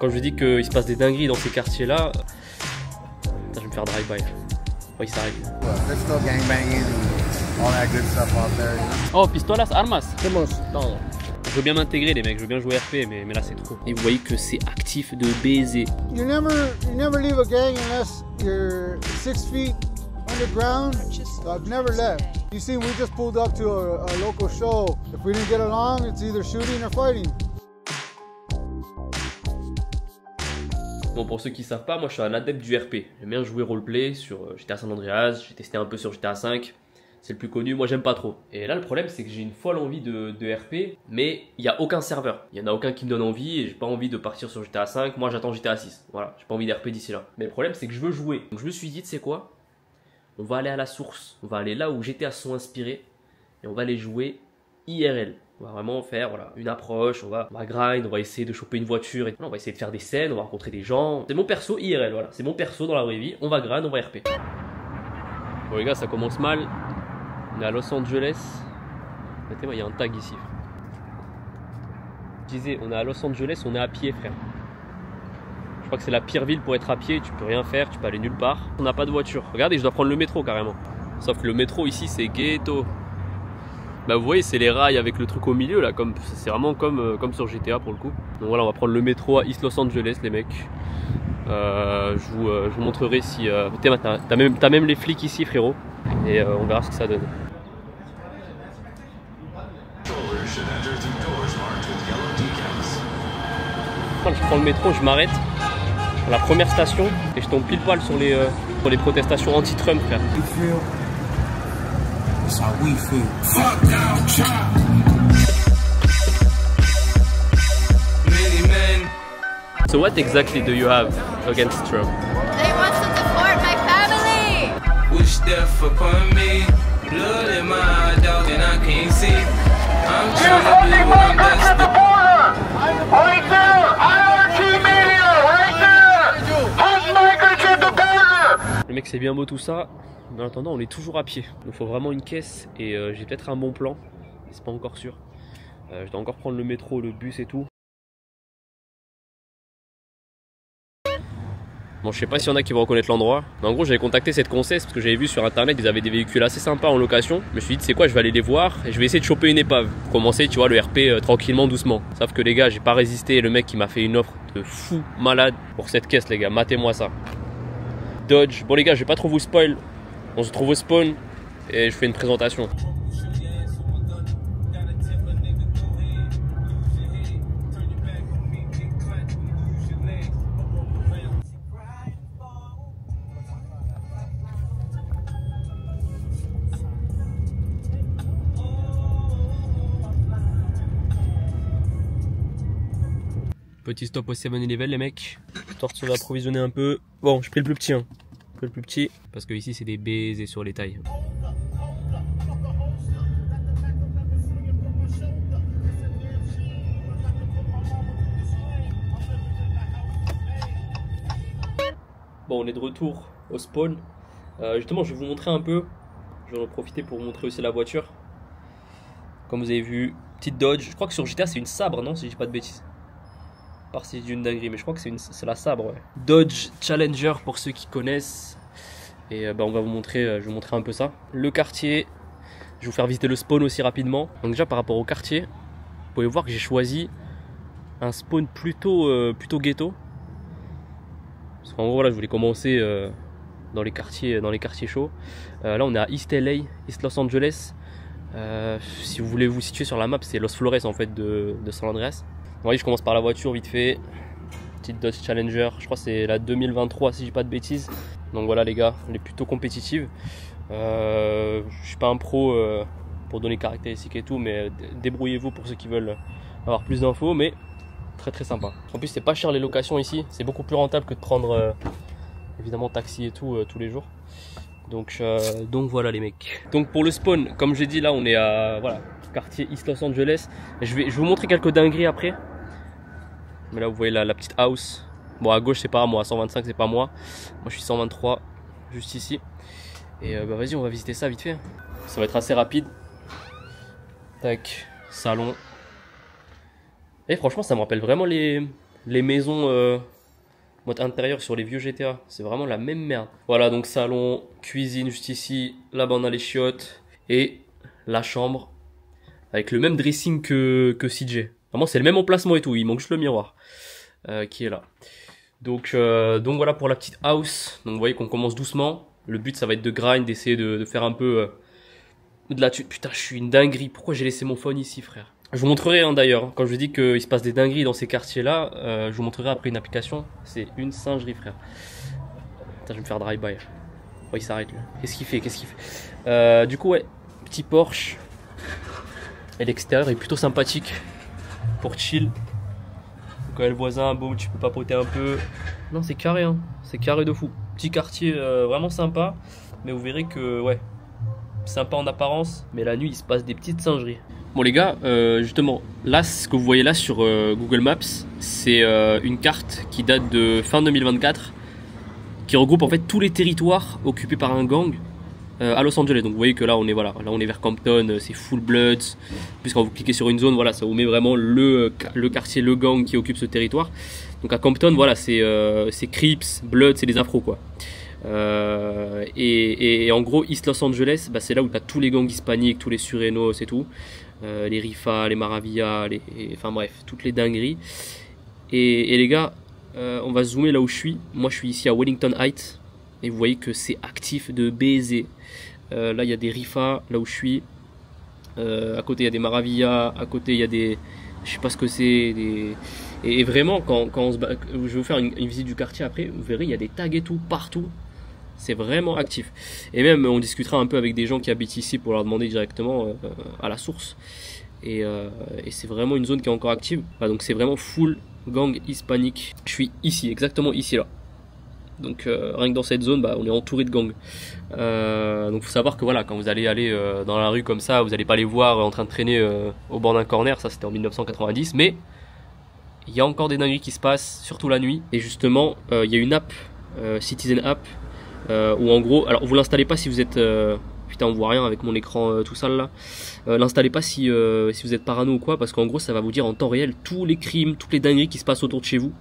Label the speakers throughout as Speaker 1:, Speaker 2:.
Speaker 1: Quand je dis qu'il se passe des dingueries dans ces quartiers là, je vais me faire drive-by. Oui, ça arrive. Oh, pistolas, armas. Non. Je veux bien m'intégrer les mecs, je veux bien jouer RP, mais là c'est trop. Et vous voyez que c'est actif de baiser.
Speaker 2: You never leave a gang unless you're 6 feet underground. So I've never left. You see, we just pulled up to a local show. If we didn't get along, it's either shooting or fighting.
Speaker 1: Bon, pour ceux qui savent pas, moi je suis un adepte du RP. J'aime bien jouer roleplay sur GTA San Andreas, j'ai testé un peu sur GTA 5. C'est le plus connu, moi j'aime pas trop. Et là le problème c'est que j'ai une folle envie de RP, mais il n'y a aucun serveur. Il n'y en a aucun qui me donne envie et j'ai pas envie de partir sur GTA 5, moi j'attends GTA 6. Voilà, j'ai pas envie d'RP d'ici là. Mais le problème c'est que je veux jouer. Donc je me suis dit, tu sais quoi? On va aller à la source, on va aller là où GTA se sont inspirés et on va aller jouer IRL. On va vraiment faire voilà, une approche, on va grind, on va essayer de choper une voiture, et on va essayer de faire des scènes, on va rencontrer des gens. C'est mon perso IRL, voilà, c'est mon perso dans la vraie vie, on va grind, on va RP. Bon les gars, ça commence mal. On est à Los Angeles. Regardez-moi, il y a un tag ici. Je disais, on est à Los Angeles, on est à pied, frère. Je crois que c'est la pire ville pour être à pied, tu peux rien faire, tu peux aller nulle part. On n'a pas de voiture. Regardez, je dois prendre le métro carrément. Sauf que le métro ici, c'est ghetto. Bah vous voyez, c'est les rails avec le truc au milieu là, c'est vraiment comme sur GTA pour le coup. Donc voilà, on va prendre le métro à East Los Angeles les mecs. Je vous montrerai si... T'as même les flics ici frérot. Et on verra ce que ça donne. Je prends le métro, je m'arrête à la première station et je tombe pile poil sur les protestations anti-Trump frère.
Speaker 3: That's how we feel.
Speaker 1: So what exactly do you have against Trump?
Speaker 4: They want to deport my family!
Speaker 3: Wish death upon me. Blood in my dog and I can't see. I'm trying to be one best.
Speaker 5: Right there! IRL-RP media! Right there! Homemaker to the border!
Speaker 1: Le mec c'est bien beau tout ça. Mais en attendant, on est toujours à pied. Il faut vraiment une caisse et j'ai peut-être un bon plan. C'est pas encore sûr. Je dois encore prendre le métro, le bus et tout. Bon, je sais pas s'il y en a qui vont reconnaître l'endroit. Mais en gros, j'avais contacté cette concesse parce que j'avais vu sur internet, ils avaient des véhicules assez sympas en location. Je me suis dit, c'est quoi, je vais aller les voir et je vais essayer de choper une épave. Pour commencer, tu vois, le RP tranquillement, doucement. Sauf que les gars, j'ai pas résisté. Le mec qui m'a fait une offre de fou malade pour cette caisse, les gars. Matez-moi ça. Dodge. Bon, les gars, je vais pas trop vous spoil. On se trouve au spawn et je fais une présentation. Petit stop au 7-Eleven les mecs, histoire de se approvisionner un peu. Bon, j'ai pris le plus petit, hein. Le plus petit parce que ici c'est des baisers sur les tailles. Bon, on est de retour au spawn. Justement, je vais vous montrer un peu. Je vais en profiter pour vous montrer aussi la voiture. Comme vous avez vu, petite Dodge. Je crois que sur GTA c'est une sabre, non, si je dis pas de bêtises. Par si d'une dinguerie, mais je crois que c'est la sabre. Ouais. Dodge Challenger pour ceux qui connaissent. Et on va vous montrer, je vais vous montrer un peu ça. Le quartier, je vais vous faire visiter le spawn aussi rapidement. Donc déjà par rapport au quartier, vous pouvez voir que j'ai choisi un spawn plutôt ghetto. Parce qu'en gros voilà, je voulais commencer dans les quartiers chauds. Là on est à East LA, East Los Angeles. Si vous voulez vous situer sur la map, c'est Los Flores en fait de San Andreas. Vous voyez, je commence par la voiture vite fait. Petite Dodge Challenger, je crois que c'est la 2023 si je dis pas de bêtises. Donc voilà les gars, elle est plutôt compétitive. Je suis pas un pro pour donner caractéristiques et tout, mais débrouillez-vous pour ceux qui veulent avoir plus d'infos, mais très très sympa. En plus c'est pas cher les locations ici, c'est beaucoup plus rentable que de prendre évidemment taxi et tout tous les jours. Donc voilà les mecs. Donc pour le spawn, comme j'ai dit là on est à voilà, quartier East Los Angeles. Je vais vous montrer quelques dingueries après. Mais là vous voyez la petite house. Bon à gauche c'est pas moi, à 125 c'est pas moi. Moi je suis 123 juste ici. Et vas-y on va visiter ça vite fait. Ça va être assez rapide. Tac, salon. Et franchement ça me rappelle vraiment les les maisons mode intérieur sur les vieux GTA. C'est vraiment la même merde. Voilà, donc salon, cuisine juste ici. Là-bas, on a les chiottes. Et la chambre. Avec le même dressing que CJ. Vraiment, c'est le même emplacement et tout. Il manque juste le miroir qui est là. Donc voilà pour la petite house. Donc vous voyez qu'on commence doucement. Le but, ça va être de grind, d'essayer de faire un peu de la... Putain, je suis une dinguerie. Pourquoi j'ai laissé mon phone ici, frère? Je vous montrerai d'ailleurs, quand je vous dis qu'il se passe des dingueries dans ces quartiers-là, je vous montrerai après une application. C'est une singerie, frère. Putain, je vais me faire drive-by. Oh, il s'arrête, lui. Qu'est-ce qu'il fait? Du coup, ouais, petit Porsche. Et l'extérieur est plutôt sympathique pour chill. Quand le voisin, boum, tu peux papoter un peu. Non, c'est carré, hein. C'est carré de fou. Petit quartier vraiment sympa. Mais vous verrez que, ouais, sympa en apparence. Mais la nuit, il se passe des petites singeries. Bon, les gars, justement, là, ce que vous voyez là sur Google Maps, c'est une carte qui date de fin 2024. Qui regroupe en fait tous les territoires occupés par un gang à Los Angeles. Donc vous voyez que là on est, voilà, là on est vers Compton, c'est full Bloods. Puis quand vous cliquez sur une zone, voilà, ça vous met vraiment le quartier, le gang qui occupe ce territoire. Donc à Compton, voilà, c'est Crips, Bloods, c'est les afros quoi. Et en gros East Los Angeles, bah, c'est là où tu as tous les gangs hispaniques, tous les Surenos et tout, les Rifa, les Maravillas, enfin bref, toutes les dingueries. Et les gars, on va zoomer là où je suis. Moi je suis ici à Wellington Heights. Et vous voyez que c'est actif de baiser. Là il y a des Rifa, là où je suis. À côté il y a des Maravillas. À côté il y a des... Je sais pas ce que c'est. Et vraiment quand on se... Je vais vous faire une visite du quartier après. Vous verrez il y a des tags et tout partout. C'est vraiment actif. Et même on discutera un peu avec des gens qui habitent ici pour leur demander directement à la source. Et c'est vraiment une zone qui est encore active. Ah, donc c'est vraiment full gang hispanique. Je suis ici, exactement ici là. Donc rien que dans cette zone, bah, on est entouré de gangs. Donc faut savoir que voilà, quand vous allez aller dans la rue comme ça, vous n'allez pas les voir en train de traîner au bord d'un corner. Ça c'était en 1990, mais il y a encore des dingueries qui se passent, surtout la nuit. Et justement, il y a une app, Citizen App, où en gros, alors vous l'installez pas si vous êtes putain on voit rien avec mon écran tout sale là. L'installez pas si vous êtes parano ou quoi, parce qu'en gros ça va vous dire en temps réel tous les crimes, toutes les dingueries qui se passent autour de chez vous.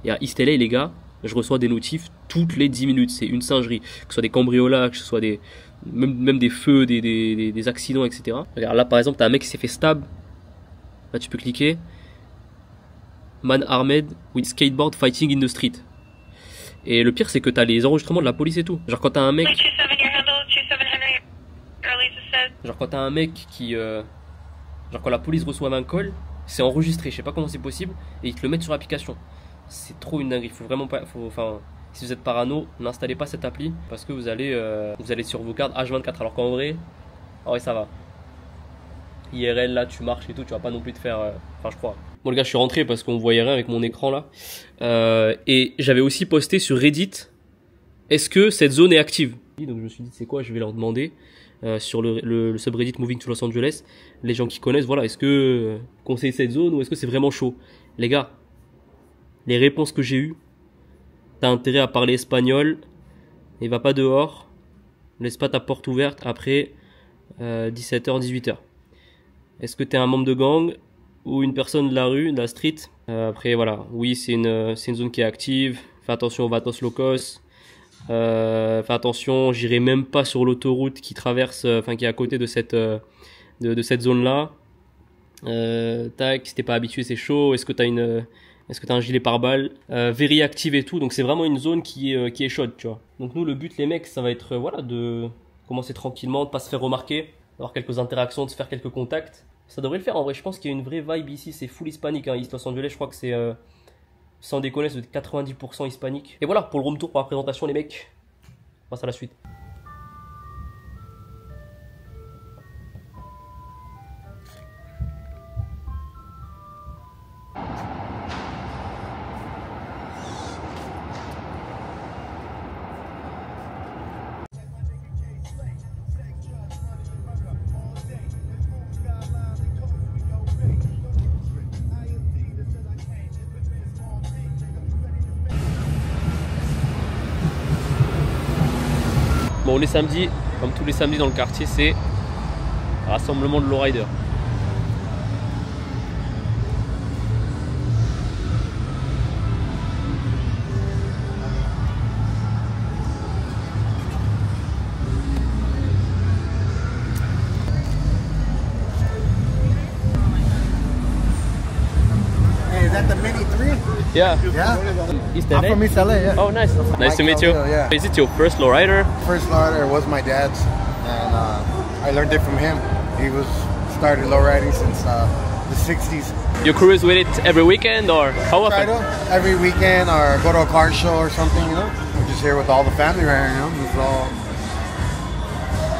Speaker 1: Et à East LA les gars, je reçois des notifs toutes les 10 minutes, c'est une singerie. Que ce soit des cambriolages, que ce soit même des feux, des accidents, etc. Regarde, là par exemple, t'as un mec qui s'est fait stab. Là tu peux cliquer. Man armed with skateboard fighting in the street. Et le pire c'est que t'as les enregistrements de la police et tout. Genre quand t'as un mec... Genre quand t'as un mec qui... Genre quand la police reçoit un call, c'est enregistré, je sais pas comment c'est possible, et ils te le mettent sur l'application. C'est trop une dinguerie, faut vraiment pas... Enfin, si vous êtes parano, n'installez pas cette appli, parce que vous allez sur vos cartes H24, alors qu'en vrai, ah ouais ça va. IRL là, tu marches et tout, tu vas pas non plus te faire... Enfin je crois. Bon les gars, je suis rentré parce qu'on voyait rien avec mon écran là. Et j'avais aussi posté sur Reddit, est-ce que cette zone est active? Donc je me suis dit c'est quoi, je vais leur demander. Sur le subreddit Moving to Los Angeles, les gens qui connaissent, voilà, est-ce que conseillez cette zone ou est-ce que c'est vraiment chaud? Les gars, les réponses que j'ai eues, t'as intérêt à parler espagnol, et va pas dehors, laisse pas ta porte ouverte après 17h, 18h. Est-ce que t'es un membre de gang ou une personne de la rue, de la street? Après voilà, oui c'est une zone qui est active, fais attention aux vatos locos. Fais attention, j'irai même pas sur l'autoroute qui traverse, enfin qui est à côté de cette zone là. Tac, si t'es pas habitué c'est chaud. Est-ce que t'as un gilet pare-balles? Very active et tout, donc c'est vraiment une zone qui est chaude, tu vois. Donc nous le but les mecs, ça va être voilà de commencer tranquillement, de pas se faire remarquer, d'avoir quelques interactions, de se faire quelques contacts. Ça devrait le faire en vrai. Je pense qu'il y a une vraie vibe ici, c'est full hispanique, hein. East Los Angeles, je crois que c'est sans déconner, c'est 90% hispanique. Et voilà, pour le room tour, pour la présentation, les mecs. On passe à la suite. Bon, les samedis, comme tous les samedis dans le quartier, c'est rassemblement de lowrider. Yeah.
Speaker 2: Yeah?
Speaker 1: East
Speaker 2: I'm
Speaker 1: LA?
Speaker 2: from East LA, yeah.
Speaker 1: Oh, nice. Nice to meet you.
Speaker 2: Yeah.
Speaker 1: Is it your first lowrider?
Speaker 2: First lowrider was my dad's, and I learned it from him. He started lowriding since the 60s.
Speaker 1: You cruise with it every weekend or how
Speaker 2: Try
Speaker 1: often?
Speaker 2: to every weekend or go to a car show or something, you know. We're just here with all the family right here, you know. It's all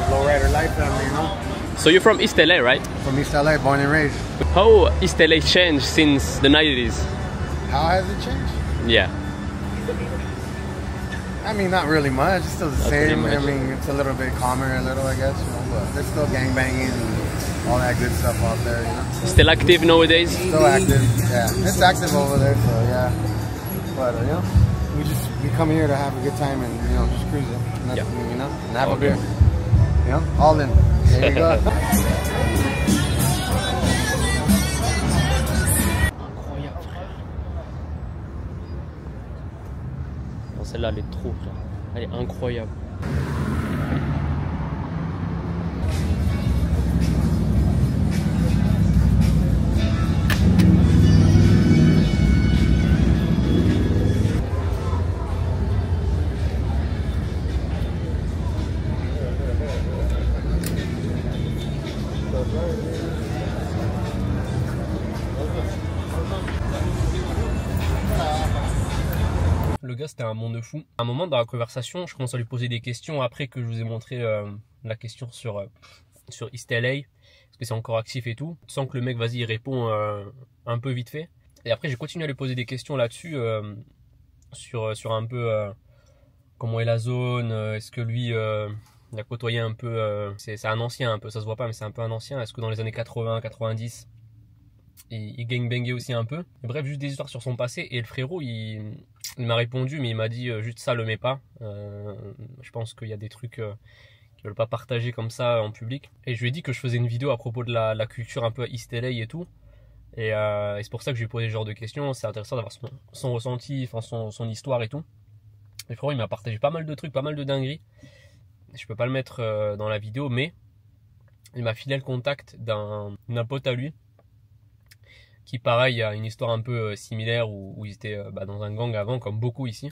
Speaker 2: the lowrider life family, you know.
Speaker 1: So you're from East LA, right?
Speaker 2: From East LA, born and raised.
Speaker 1: How East LA changed since the 90s?
Speaker 2: How has it changed?
Speaker 1: Yeah.
Speaker 2: I mean, not really much. It's still the same.
Speaker 1: pretty
Speaker 2: I
Speaker 1: much.
Speaker 2: mean, it's a little bit calmer, a little, I guess. You know, but there's still gangbanging and all that good stuff out there. You know,
Speaker 1: Still active nowadays?
Speaker 2: still active. Yeah, it's active over there. So yeah, but you know, we come here to have a good time and you know just cruise it. And that's,
Speaker 1: Yeah.
Speaker 2: You know, and have
Speaker 1: All
Speaker 2: a beer.
Speaker 1: good.
Speaker 2: You know, all in. There you go.
Speaker 1: Incroyable, frère. Non, celle-là, elle est trop, frère. Elle est incroyable. Le gars, c'était un monde de fou. À un moment dans la conversation, je commence à lui poser des questions après que je vous ai montré la question sur East LA, parce que c'est encore actif et tout. Tu sens que le mec, vas-y, il répond un peu vite fait. Et après, j'ai continué à lui poser des questions là-dessus, sur un peu comment est la zone, est-ce que lui, il a côtoyé un peu, c'est un ancien un peu, ça se voit pas, mais c'est un peu un ancien. Est-ce que dans les années 80, 90, il gangbangait aussi un peu. Et bref, juste des histoires sur son passé. Et le frérot, il m'a répondu, mais il m'a dit juste ça, le mets pas. Je pense qu'il y a des trucs qu'ils veulent pas partager comme ça en public. Et je lui ai dit que je faisais une vidéo à propos de la culture un peu East LA et tout. Et c'est pour ça que je lui ai posé ce genre de questions. C'est intéressant d'avoir son ressenti, enfin son histoire et tout. Et le frérot, il m'a partagé pas mal de trucs, pas mal de dingueries. Je peux pas le mettre dans la vidéo, mais il m'a filé le contact d'un pote à lui, qui pareil a une histoire un peu similaire où ils étaient dans un gang avant, comme beaucoup ici.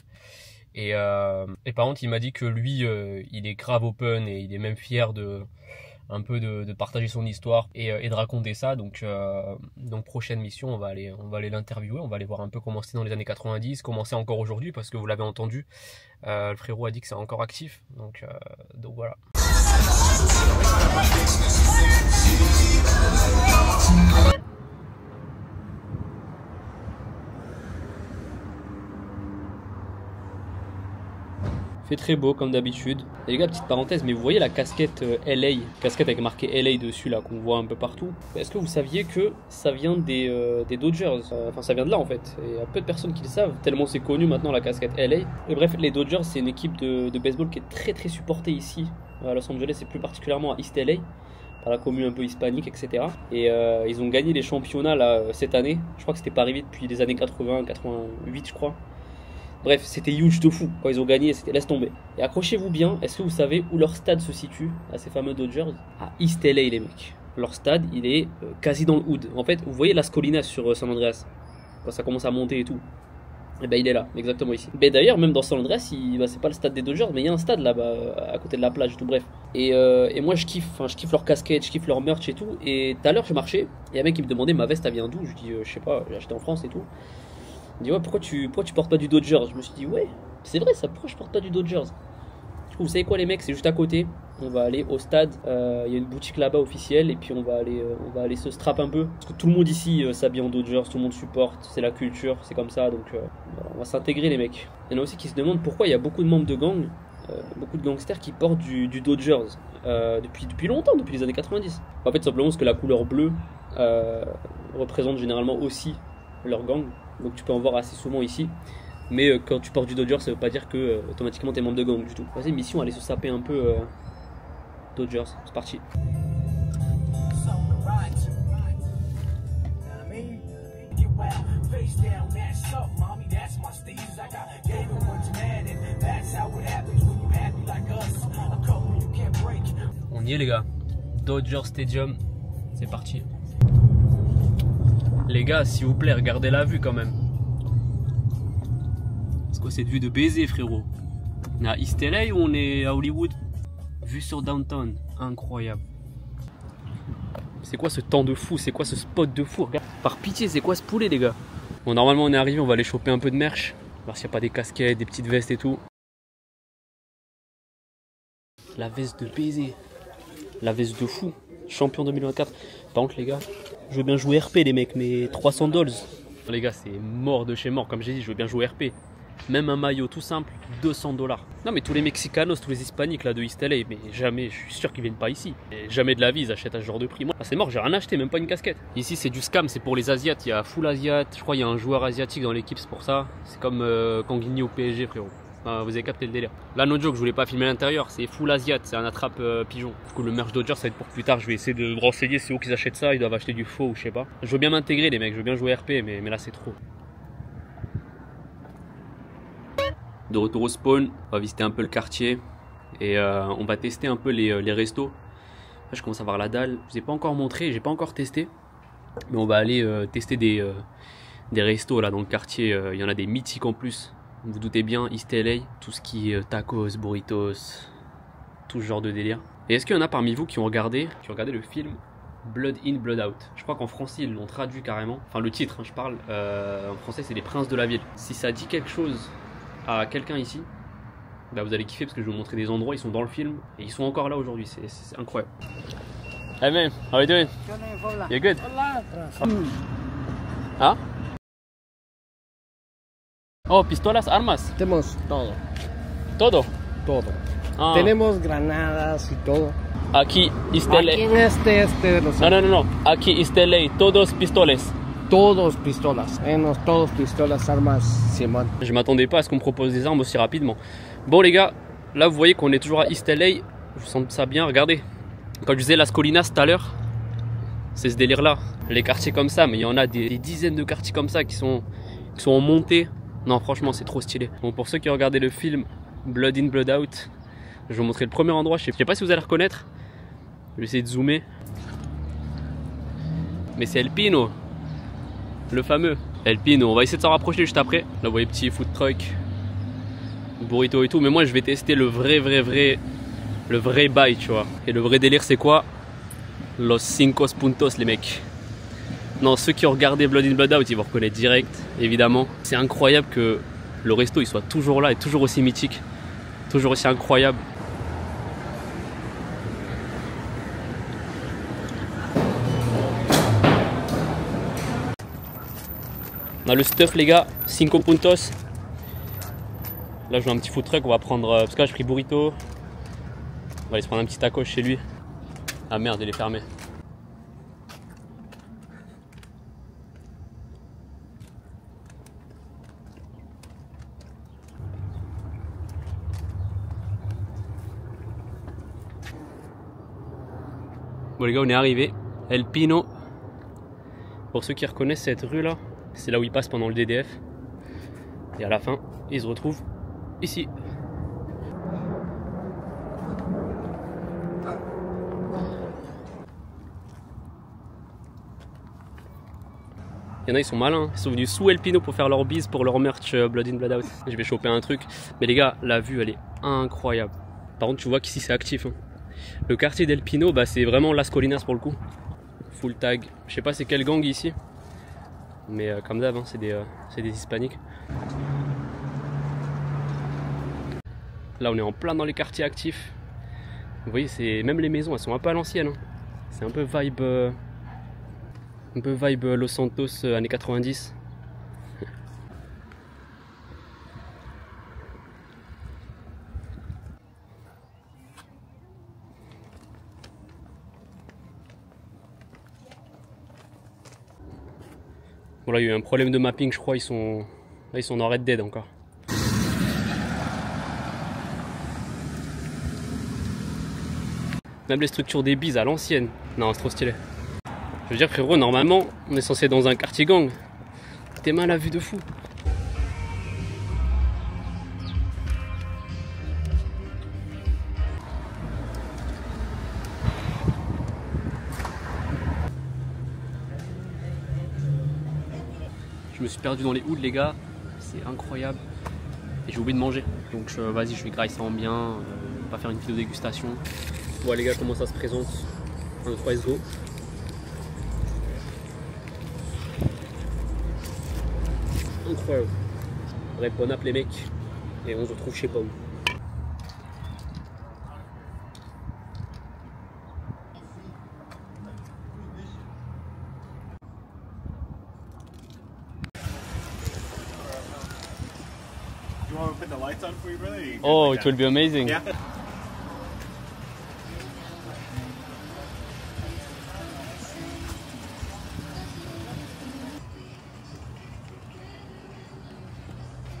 Speaker 1: Et par contre, il m'a dit que lui, il est grave open et il est même fier de partager son histoire et de raconter ça. Donc prochaine mission, on va aller l'interviewer, on va aller voir un peu comment c'était dans les années 90, comment c'est encore aujourd'hui, parce que vous l'avez entendu, le frérot a dit que c'est encore actif. Donc voilà. Fait très beau comme d'habitude. Et les gars, petite parenthèse, mais vous voyez la casquette LA, casquette avec marqué LA dessus là, qu'on voit un peu partout. Est-ce que vous saviez que ça vient des Dodgers? Enfin, ça vient de là en fait. Et il y a peu de personnes qui le savent, tellement c'est connu maintenant la casquette LA. Et bref, les Dodgers, c'est une équipe de baseball qui est très très supportée ici à Los Angeles, et plus particulièrement à East LA, par la commune un peu hispanique, etc. Et ils ont gagné les championnats là cette année. Je crois que c'était pas arrivé depuis les années 80, 88 je crois. Bref, c'était huge de fou. Quand ils ont gagné, c'était laisse tomber. Et accrochez-vous bien, est-ce que vous savez où leur stade se situe, à ces fameux Dodgers? À East LA, les mecs. Leur stade, il est quasi dans le hood. En fait, vous voyez Las Colinas sur San Andreas, quand ça commence à monter et tout. Et ben il est là, exactement ici. Mais d'ailleurs, même dans San Andreas, c'est pas le stade des Dodgers, mais il y a un stade là-bas, à côté de la plage, tout bref. Et moi, je kiffe leur casquette, je kiffe leur merch et tout. Et tout à l'heure, je marchais, et un mec qui me demandait ma veste, elle vient d'où? Je dis, je sais pas, j'ai acheté en France et tout. Il me dit, ouais, pourquoi tu portes pas du Dodgers? Je me suis dit, ouais, c'est vrai ça, pourquoi je porte pas du Dodgers? Du coup, vous savez quoi, les mecs, c'est juste à côté. On va aller au stade, il y a une boutique là-bas officielle, et puis on va aller se strap un peu. Parce que tout le monde ici s'habille en Dodgers, tout le monde supporte, c'est la culture, c'est comme ça, donc voilà, on va s'intégrer, les mecs. Il y en a aussi qui se demandent pourquoi il y a beaucoup de membres de gang, beaucoup de gangsters qui portent du Dodgers depuis longtemps, depuis les années 90. En fait, simplement parce que la couleur bleue représente généralement aussi leur gang, donc tu peux en voir assez souvent ici. Mais quand tu portes du Dodgers, ça veut pas dire que automatiquement t'es membre de gang du tout. Vas-y, mission, aller se saper un peu Dodgers, c'est parti. On y est, les gars. Dodger Stadium, c'est parti. Les gars, s'il vous plaît, regardez la vue quand même. C'est quoi cette vue de baiser, frérot? On est à East LA ou on est à Hollywood? Vue sur downtown, incroyable. C'est quoi ce temps de fou? C'est quoi ce spot de fou? Regarde. Par pitié, c'est quoi ce poulet, les gars? Bon, normalement, on est arrivé, on va aller choper un peu de merch. Voir s'il n'y a pas des casquettes, des petites vestes et tout. La veste de baiser. La veste de fou. Champion 2024. Par contre, les gars, je veux bien jouer RP, les mecs, mais 300 $. Les gars, c'est mort de chez mort. Comme j'ai dit, je veux bien jouer RP. Même un maillot tout simple, 200 $. Non, mais tous les Mexicanos, tous les Hispaniques là de East LA, mais jamais, je suis sûr qu'ils viennent pas ici. Et jamais de la vie, ils achètent à ce genre de prix. Moi, c'est mort, j'ai rien acheté, même pas une casquette. Ici, c'est du scam, c'est pour les Asiates. Il y a full Asiat. Je crois qu'il y a un joueur asiatique dans l'équipe, c'est pour ça. C'est comme Kanguini au PSG, frérot. Vous avez capté le délire. Là, no joke, je voulais pas filmer l'intérieur, c'est full Asiat, c'est un attrape pigeon. Du coup, le merch Dodger, ça va être pour plus tard. Je vais essayer de me renseigner, c'est où qu'ils achètent ça. Ils doivent acheter du faux ou je sais pas. Je veux bien m'intégrer, les mecs, je veux bien jouer RP, mais là, c'est trop. De retour au spawn, on va visiter un peu le quartier et on va tester un peu les restos. Là, je commence à avoir la dalle. Je vous ai pas encore montré, j'ai pas encore testé, mais on va aller tester des restos là dans le quartier. Il y en a des mythiques en plus. Vous vous doutez bien, East LA, tout ce qui est tacos, burritos, tout ce genre de délire. Et est-ce qu'il y en a parmi vous qui ont regardé le film Blood In, Blood Out? Je crois qu'en français ils l'ont traduit carrément. Enfin le titre, hein, je parle. En français c'est les princes de la ville. Si ça dit quelque chose à quelqu'un ici, bah vous allez kiffer parce que je vais vous montrer des endroits, ils sont dans le film et ils sont encore là aujourd'hui, c'est incroyable. Hey man, how are you doing? You good? Ah? Oh, pistolas, armas.
Speaker 6: Tenemos todo,
Speaker 1: Todo.
Speaker 6: todo.
Speaker 1: Ah.
Speaker 6: Tenemos granadas y todo.
Speaker 1: Aquí, East LA.
Speaker 6: Aquí en este de los
Speaker 1: No. Aquí, East LA, todos pistoles.
Speaker 6: todos pistolas, todos pistolas, armas, Simon.
Speaker 1: Je m'attendais pas à ce qu'on me propose des armes aussi rapidement. Bon les gars, là vous voyez qu'on est toujours à East LA. Je sens ça bien, regardez. Quand je disais Las Colinas tout à l'heure, c'est ce délire là. Les quartiers comme ça, mais il y en a des dizaines de quartiers comme ça qui sont en montée. Non franchement c'est trop stylé. Bon, pour ceux qui ont regardé le film Blood In Blood Out, je vais vous montrer le premier endroit. Je sais pas si vous allez reconnaître. Je vais essayer de zoomer. Mais c'est El Pino, le fameux El Pino. On va essayer de s'en rapprocher juste après. Là vous voyez petit food truck, burrito et tout. Mais moi je vais tester le vrai bail, tu vois. Et le vrai délire c'est quoi? Los 5 puntos les mecs. Non, ceux qui ont regardé Blood In Blood Out ils vont reconnaître direct, évidemment. C'est incroyable que le resto il soit toujours là et toujours aussi mythique, toujours aussi incroyable. On a le stuff les gars, 5 puntos. Là je veux un petit food truck, on va prendre, parce que là j'ai pris burrito. On va aller se prendre un petit taco chez lui. Ah merde, il est fermé. Bon les gars, on est arrivé. El Pino. Pour ceux qui reconnaissent cette rue là, c'est là où ils passent pendant le DDF. Et à la fin, ils se retrouvent ici. Il y en a, ils sont malins. Ils sont venus sous El Pino pour faire leur bise pour leur merch Blood In Blood Out. Je vais choper un truc. Mais les gars, la vue, elle est incroyable. Par contre, tu vois qu'ici, c'est actif. Hein. Le quartier d'El Pino, bah, c'est vraiment Las Colinas pour le coup. Full tag. Je sais pas c'est quel gang ici. Mais comme d'hab, hein, c'est des hispaniques. Là, on est en plein dans les quartiers actifs. Vous voyez, même les maisons, elles sont un peu à l'ancienne. Hein. C'est un peu vibe Los Santos années 90. Bon là il y a eu un problème de mapping, je crois, ils sont dans Red Dead encore. Même les structures des bises à l'ancienne. Non, c'est trop stylé. Je veux dire frérot, normalement on est censé être dans un quartier gang. T'es mal à vue de fou. Je me suis perdu dans les hoods les gars, c'est incroyable. et j'ai oublié de manger. Donc vas-y, je vais grailler ça en bien, pas faire une vidéo dégustation. Voilà les gars, comment ça se présente. 1, 2, 3, let's go. Incroyable. Bref, bon app les mecs, et on se retrouve chez Pomme.
Speaker 7: You want to put the lights on for you, brother? You
Speaker 1: Oh,
Speaker 7: like
Speaker 1: it will be amazing.
Speaker 7: Yeah.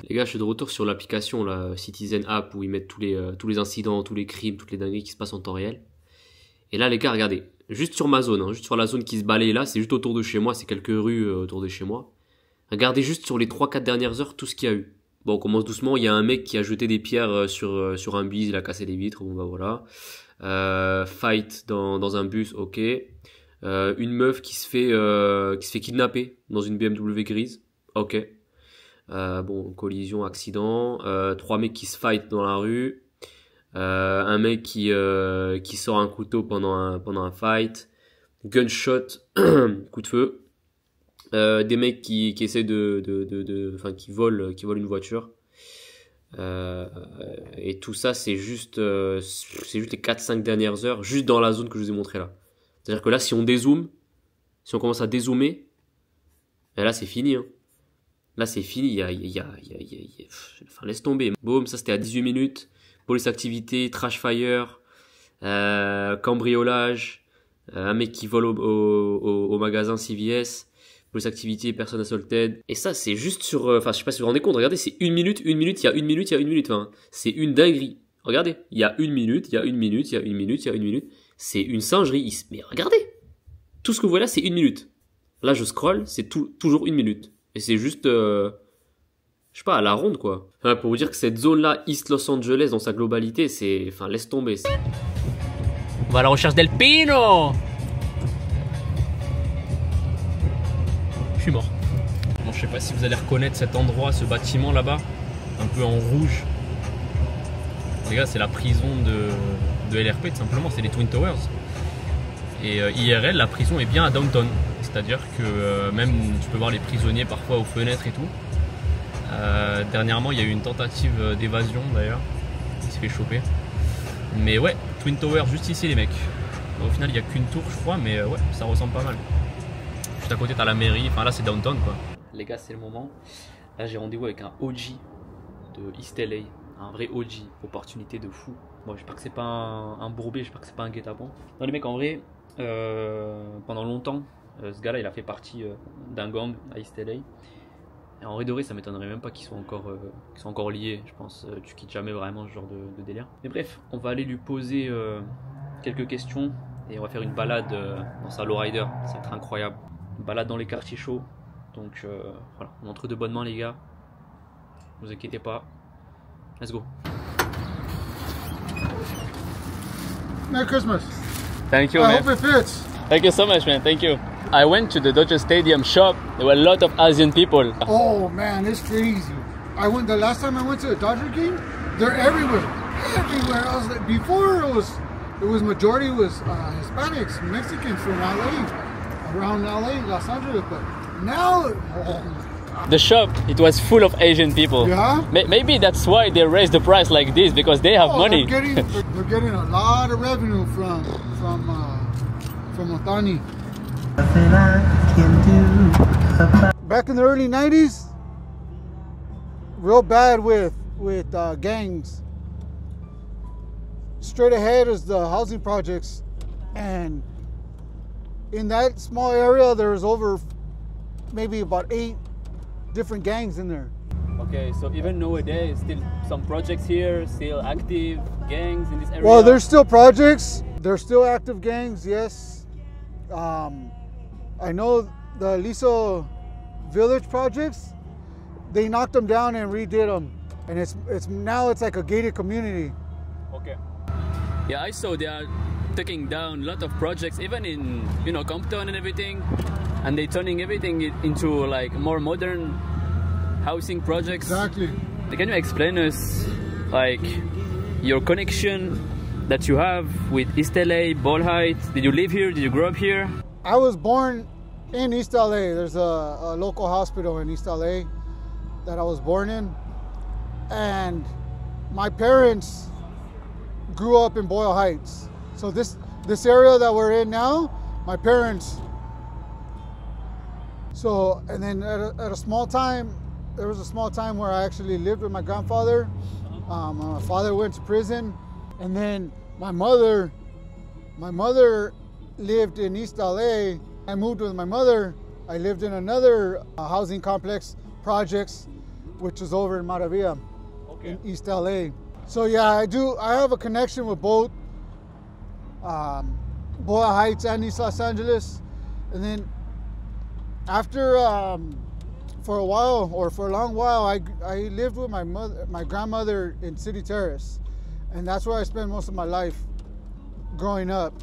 Speaker 1: Les gars, je suis de retour sur l'application, la Citizen App, où ils mettent tous les incidents, tous les crimes, toutes les dingueries qui se passent en temps réel. Et là, les gars, regardez, juste sur ma zone, hein, juste sur la zone qui se balaye là, c'est juste autour de chez moi, c'est quelques rues autour de chez moi. Regardez juste sur les 3-4 dernières heures tout ce qu'il y a eu. Bon, on commence doucement, il y a un mec qui a jeté des pierres sur un bus, il a cassé des vitres, bon bah voilà. Fight dans un bus, ok. Une meuf qui se fait kidnapper dans une BMW grise, ok. Bon, collision, accident, 3 mecs qui se fight dans la rue, un mec qui sort un couteau pendant un fight, gunshot, coup de feu, des mecs qui essaient enfin qui volent une voiture, et tout ça c'est juste les 4-5 dernières heures, juste dans la zone que je vous ai montré là. C'est-à-dire que là, si on dézoome, si on commence à dézoomer, et là c'est fini, hein. Là c'est fini, enfin laisse tomber. Boum, ça c'était à 18 minutes. Police activité, trash fire, cambriolage, un mec qui vole au magasin CVS, police activité, personne assaulted. Et ça c'est juste sur, enfin je sais pas si vous vous rendez compte, regardez, c'est 1 minute, 1 minute, il y a 1 minute, il y a 1 minute. Enfin, c'est une dinguerie. Regardez, il y a 1 minute, il y a 1 minute, il y a 1 minute, il y a 1 minute. C'est une singerie. Mais regardez, tout ce que vous voyez là c'est 1 minute. Là je scroll, c'est toujours 1 minute. Et c'est juste, je sais pas, à la ronde quoi. Enfin, pour vous dire que cette zone-là, East Los Angeles, dans sa globalité, c'est, enfin, laisse tomber. On va à la recherche d'El Pino. Je suis mort. Bon, je sais pas si vous allez reconnaître cet endroit, ce bâtiment là-bas, un peu en rouge. Les gars, c'est la prison de LRP, tout simplement, c'est les Twin Towers. Et IRL, la prison est bien à downtown. C'est-à-dire que même tu peux voir les prisonniers parfois aux fenêtres et tout. Dernièrement, il y a eu une tentative d'évasion d'ailleurs. Il s'est fait choper. Mais ouais, Twin Tower juste ici les mecs. Au final, il n'y a qu'une tour je crois, mais ouais, ça ressemble pas mal. Juste à côté, tu as la mairie. Enfin là, c'est downtown quoi. Les gars, c'est le moment. Là, j'ai rendez-vous avec un OG de East LA. Un vrai OG. Opportunité de fou. Bon, j'espère que c'est pas un bourbé, j'espère que c'est pas un guet-apens. Non les mecs, en vrai, pendant longtemps, ce gars-là, il a fait partie d'un gang à East LA. Et en vrai de vrai, ça m'étonnerait même pas qu'ils soient encore liés. Je pense tu quittes jamais vraiment ce genre de délire. Mais bref, on va aller lui poser quelques questions et on va faire une balade dans sa lowrider. Ça va être incroyable. Une balade dans les quartiers chauds. Donc voilà, on entre de bonnes mains les gars. Ne vous inquiétez pas. Let's go.
Speaker 2: Merry Christmas.
Speaker 1: Thank you,
Speaker 2: I
Speaker 1: man.
Speaker 2: hope it fits.
Speaker 1: Thank you so much, man. Thank you. I went to the Dodger Stadium shop. There were a lot of Asian people.
Speaker 2: Oh man, it's crazy. The last time I went to a Dodger game, they're everywhere. Everywhere. I was like, before it was majority was Hispanics, Mexicans from LA, around LA, Los Angeles, but now
Speaker 1: The shop, it was full of Asian people.
Speaker 2: Yeah?
Speaker 1: Maybe that's why they raised the price like this, because they have money.
Speaker 2: They're getting a lot of revenue from Otani. Back in the early 90s, real bad with gangs. Straight ahead is the housing projects, and in that small area there was over maybe about 8 different gangs in there.
Speaker 1: Okay, so even nowadays, still some projects here, still active gangs in this area?
Speaker 2: Well, there's still projects. There's still active gangs, yes. I know the Liso Village projects, they knocked them down and redid them. And now it's like a gated community.
Speaker 1: Okay. Yeah, I saw they are taking down a lot of projects, even in, you know, Compton and everything. And they're turning everything into like more modern housing projects.
Speaker 2: Exactly.
Speaker 1: Can you explain us like your connection that you have with East LA, Ball Heights? Did you live here? Did you grow up here?
Speaker 2: I was born in East LA. There's a local hospital in East LA that I was born in. And my parents grew up in Boyle Heights. So this area that we're in now, my parents. So, and then at a small time, there was a small time where I actually lived with my grandfather. My father went to prison. And then my mother lived in East LA. I moved with my mother. I lived in another housing complex, projects, which is over in Maravilla, in East LA. So yeah, I have a connection with both Boyle Heights and East Los Angeles. And then after, for a long while, I lived with my grandmother in City Terrace. And that's where I spent most of my life growing up.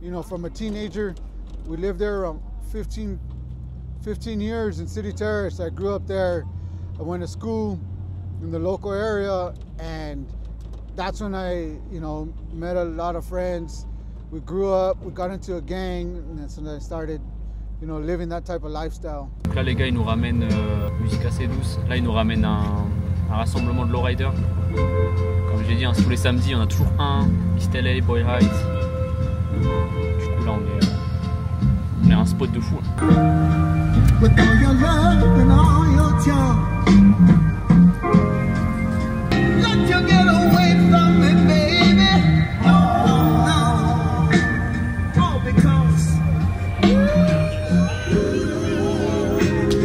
Speaker 2: You know, from a teenager, we lived there around 15 years in City Terrace. I grew up there. I went to school in the local area, and that's when I, you know, met a lot of friends. We grew up, we got into a gang, and that's when I started, you know, living that type of lifestyle.
Speaker 1: Là, les gars, ils nous ramènent musique assez douce. Là, ils nous ramènent un rassemblement de lowrider. Comme je l'ai dit, hein, tous les samedis, on a toujours un East LA, Boyle Heights. Du coup, là, on est à un spot de fou.
Speaker 5: With all your love and all your charm, let you get away from me, baby. No, all because you're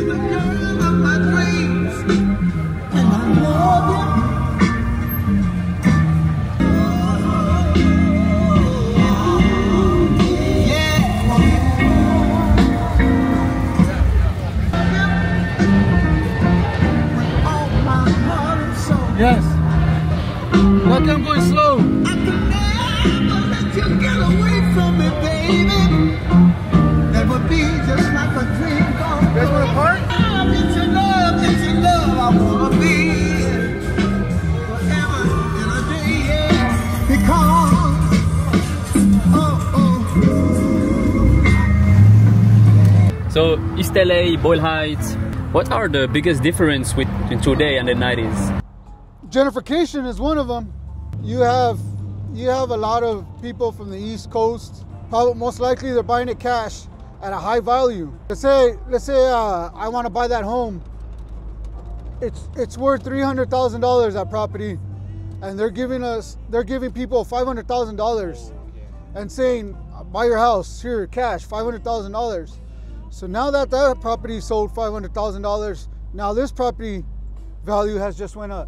Speaker 5: the girl of my dreams, and I love you.
Speaker 2: Yes. Look, I'm going slow.
Speaker 5: I can never let you get away from me, baby. That would be just like a dream gone.
Speaker 2: You guys want to park?
Speaker 5: It's your love, I wanna be forever and a day, yeah. Because,
Speaker 1: So, East LA, Boyle Heights, what are the biggest difference between today and the 90s?
Speaker 2: Gentrification is one of them. You have a lot of people from the East Coast. Probably, most likely, they're buying it cash at a high value. Let's say I want to buy that home. It's worth $300,000, that property, and they're giving people $500,000 and saying, buy your house here, cash, $500,000. So now that property sold $500,000, now this property value has just went up.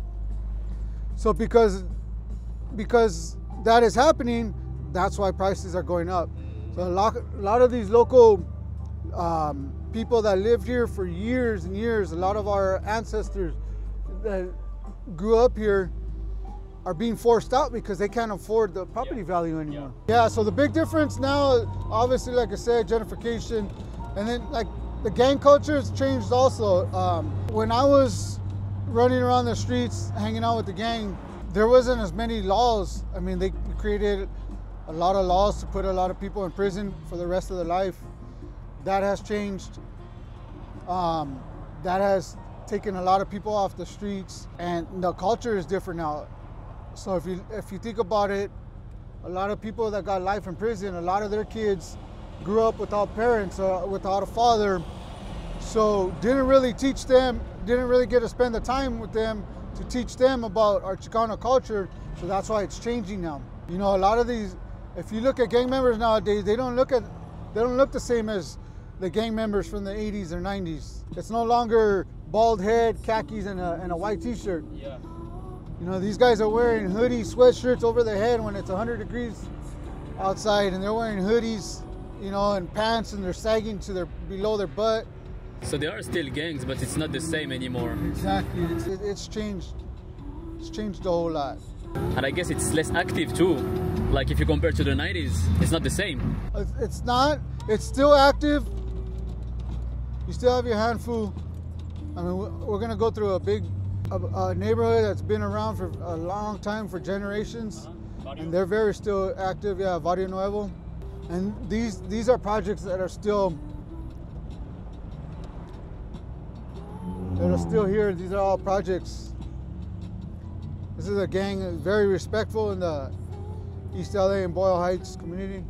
Speaker 2: So because that is happening, that's why prices are going up. So a lot of these local people that lived here for years and years, a lot of our ancestors that grew up here are being forced out because they can't afford the property value anymore. Yeah, so the big difference now, obviously, like I said, gentrification, and then like the gang culture has changed also. When I was running around the streets, hanging out with the gang, there wasn't as many laws. I mean, they created a lot of laws to put a lot of people in prison for the rest of their life. That has changed. That has taken a lot of people off the streets, and the culture is different now. So if you think about it, a lot of people that got life in prison, a lot of their kids grew up without parents, without a father, so didn't really teach them, didn't really get to spend the time with them to teach them about our Chicano culture. So that's why it's changing now. You know, a lot of these, if you look at gang members nowadays, they don't look the same as the gang members from the 80s or 90s. It's no longer bald head, khakis, and a white t-shirt.
Speaker 1: Yeah.
Speaker 2: You know, these guys are wearing hoodies, sweatshirts over their head when it's 100 degrees outside, and they're wearing hoodies, you know, and pants, and they're sagging to below their butt.
Speaker 1: So there are still gangs, but it's not the same anymore.
Speaker 2: Exactly, it's changed. It's changed a whole lot.
Speaker 1: And I guess it's less active too. Like if you compare to the 90s, it's not the same.
Speaker 2: It's not. It's still active. You still have your handful. I mean, we're gonna go through a big a neighborhood that's been around for a long time, for generations, and they're very still active. Yeah, VARRIO Nuevo, and these are projects that are still here. These are all projects. This is a gang that's very respectful in the East LA and Boyle Heights community.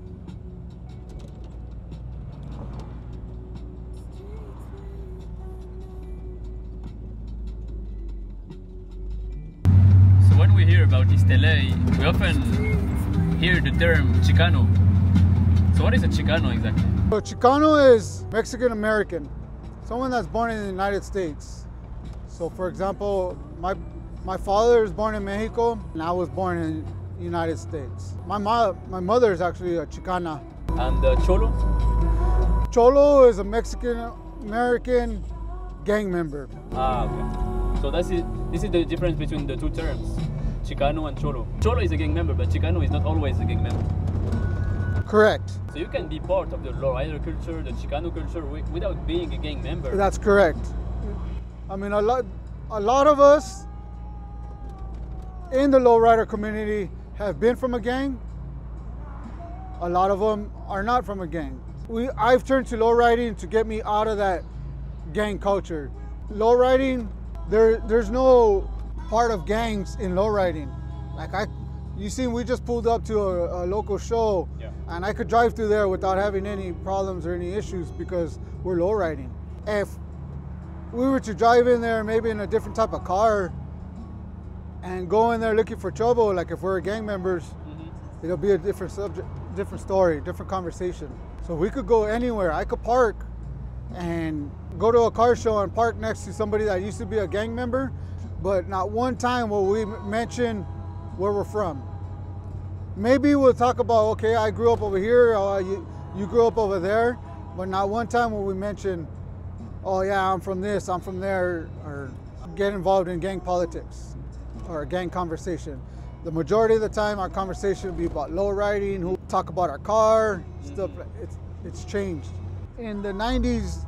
Speaker 1: So when we hear about East LA, we often hear the term Chicano. So what is a Chicano exactly?
Speaker 2: So Chicano is Mexican American, someone that's born in the United States. So for example, my father is born in Mexico and I was born in the United States. My mother is actually a Chicana.
Speaker 1: And Cholo?
Speaker 2: Cholo is a Mexican American gang member.
Speaker 1: Ah, okay. So this is the difference between the two terms, Chicano and Cholo. Cholo is a gang member, but Chicano is not always a gang member.
Speaker 2: Correct.
Speaker 1: So you can be part of the lowrider culture, the Chicano culture, without being a gang member.
Speaker 2: That's correct. I mean, a lot of us in the lowrider community have been from a gang. A lot of them are not from a gang. I've turned to lowriding to get me out of that gang culture. Lowriding, there's no part of gangs in lowriding. Like you see, we just pulled up to a local show, yeah, and I could drive through there without having any problems or any issues because we're lowriding. If we were to drive in there maybe in a different type of car and go in there looking for trouble, like if we're gang members, it'll be a different subject, different story, different conversation. So we could go anywhere. I could park and go to a car show and park next to somebody that used to be a gang member, but not one time will we mention where we're from. Maybe we'll talk about, okay, I grew up over here, you grew up over there, but not one time will we mention, oh yeah, I'm from this, I'm from there, or get involved in gang politics or gang conversation. The majority of the time, our conversation will be about lowriding, who talk about our car, stuff. It's changed. In the 90s,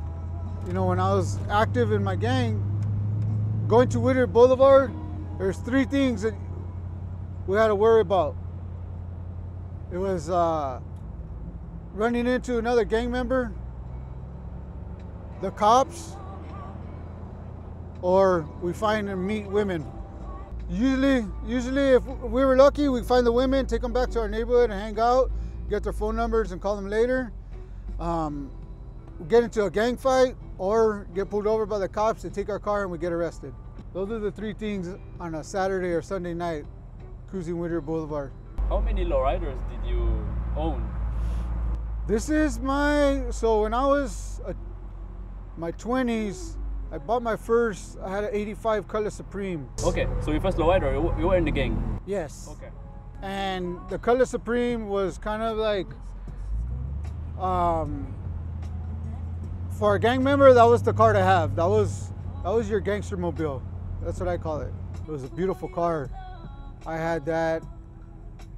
Speaker 2: you know, when I was active in my gang, going to Whittier Boulevard, there's three things that we had to worry about. It was running into another gang member, the cops, or we find and meet women. Usually if we were lucky, we find the women, take them back to our neighborhood and hang out, get their phone numbers and call them later. Get into a gang fight or get pulled over by the cops, they take our car and we get arrested. Those are the three things on a Saturday or Sunday night cruising Whittier Boulevard.
Speaker 1: How many lowriders did you own?
Speaker 2: This is so when I was my 20s, I bought my first, I had an 85 Color Supreme.
Speaker 1: Okay, so your first lowrider, you were in the gang?
Speaker 2: Yes.
Speaker 1: Okay.
Speaker 2: And the Color Supreme was kind of like, for a gang member, that was the car to have. That was your gangster mobile. That's what I call it. It was a beautiful car. I had that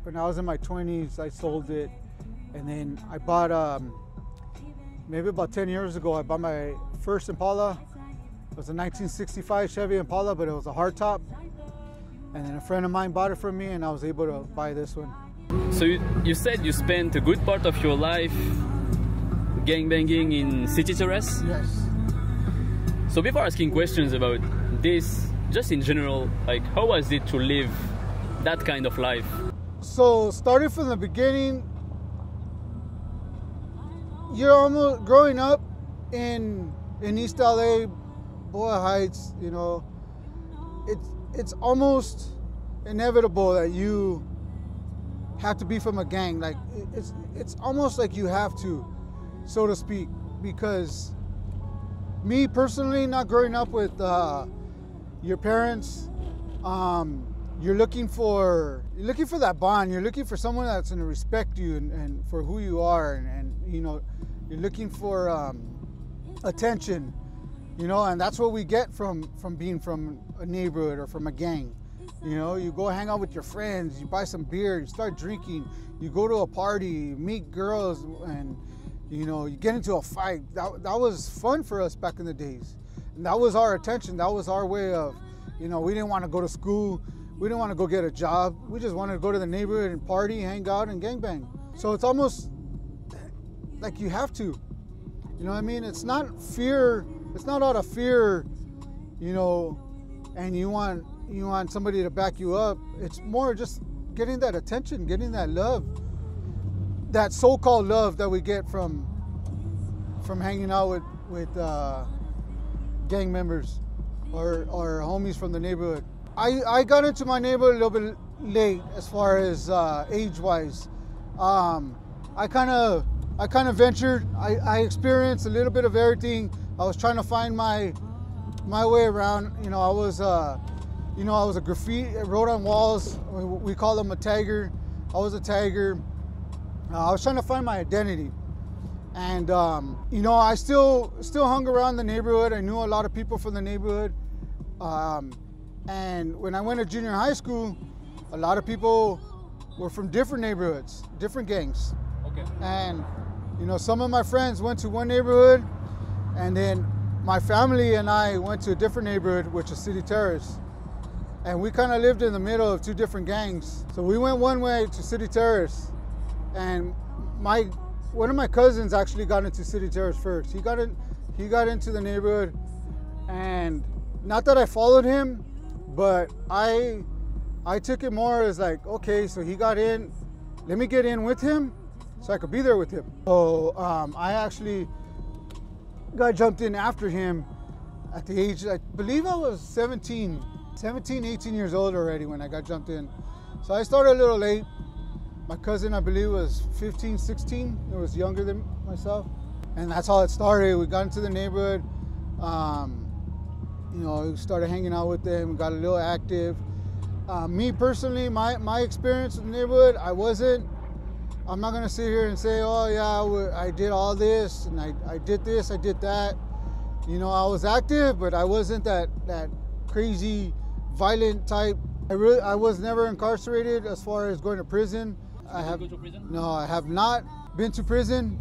Speaker 2: when I was in my 20s. I sold it, and then I bought, maybe about 10 years ago, I bought my first Impala. It was a 1965 Chevy Impala, but it was a hardtop. And then a friend of mine bought it from me, and I was able to buy this one.
Speaker 1: So you said you spent a good part of your life gangbanging in city terrace?
Speaker 2: Yes.
Speaker 1: So before asking questions about this, just in general, like how was it to live that kind of life?
Speaker 2: So starting from the beginning, you're almost growing up in East LA, Boyle Heights, you know, it's almost inevitable that you have to be from a gang. Like it's almost like you have to, so to speak, because me personally, not growing up with your parents, you're looking for that bond. You're looking for someone that's going to respect you and for who you are, and you know, you're looking for attention, you know, and that's what we get from being from a neighborhood or from a gang. You know, you go hang out with your friends, you buy some beer, you start drinking, you go to a party, you meet girls, and you know, you get into a fight. That was fun for us back in the days, and that was our attention. That was our way of You know, we didn't want to go to school. We didn't want to go get a job. We just wanted to go to the neighborhood and party, hang out, and gangbang. So it's almost like you have to. You know what I mean? It's not fear. It's not out of fear, you know, and you want somebody to back you up. It's more just getting that attention, getting that love, that so-called love that we get from hanging out with gang members or homies from the neighborhood. I got into my neighborhood a little bit late as far as age-wise. I kind of ventured. I experienced a little bit of everything. I was trying to find my way around. You know, I was a graffiti. I wrote on walls. We call them a tagger. I was a tagger. I was trying to find my identity, and you know, I still hung around the neighborhood. I knew a lot of people from the neighborhood, and when I went to junior high school, a lot of people were from different neighborhoods, different gangs.
Speaker 1: Okay.
Speaker 2: And you know, some of my friends went to one neighborhood, and then my family and I went to a different neighborhood, which is City Terrace. And we kind of lived in the middle of two different gangs. So we went one way to City Terrace, and one of my cousins actually got into City Terrace first. He got into the neighborhood, and not that I followed him, but I took it more as like, okay, so he got in, let me get in with him so I could be there with him. So I actually got jumped in after him at the age, I believe I was 17, 18 years old already when I got jumped in. So I started a little late. My cousin, I believe, was 15, 16. He was younger than myself. And that's how it started. We got into the neighborhood. You know, we started hanging out with them, got a little active. Me personally, my experience in the neighborhood, I'm not gonna sit here and say, oh yeah, I did all this, and I did this, I did that. You know, I was active, but I wasn't that crazy, violent type. I was never incarcerated as far as going to prison.
Speaker 1: Go to prison?
Speaker 2: No, I have not been to prison.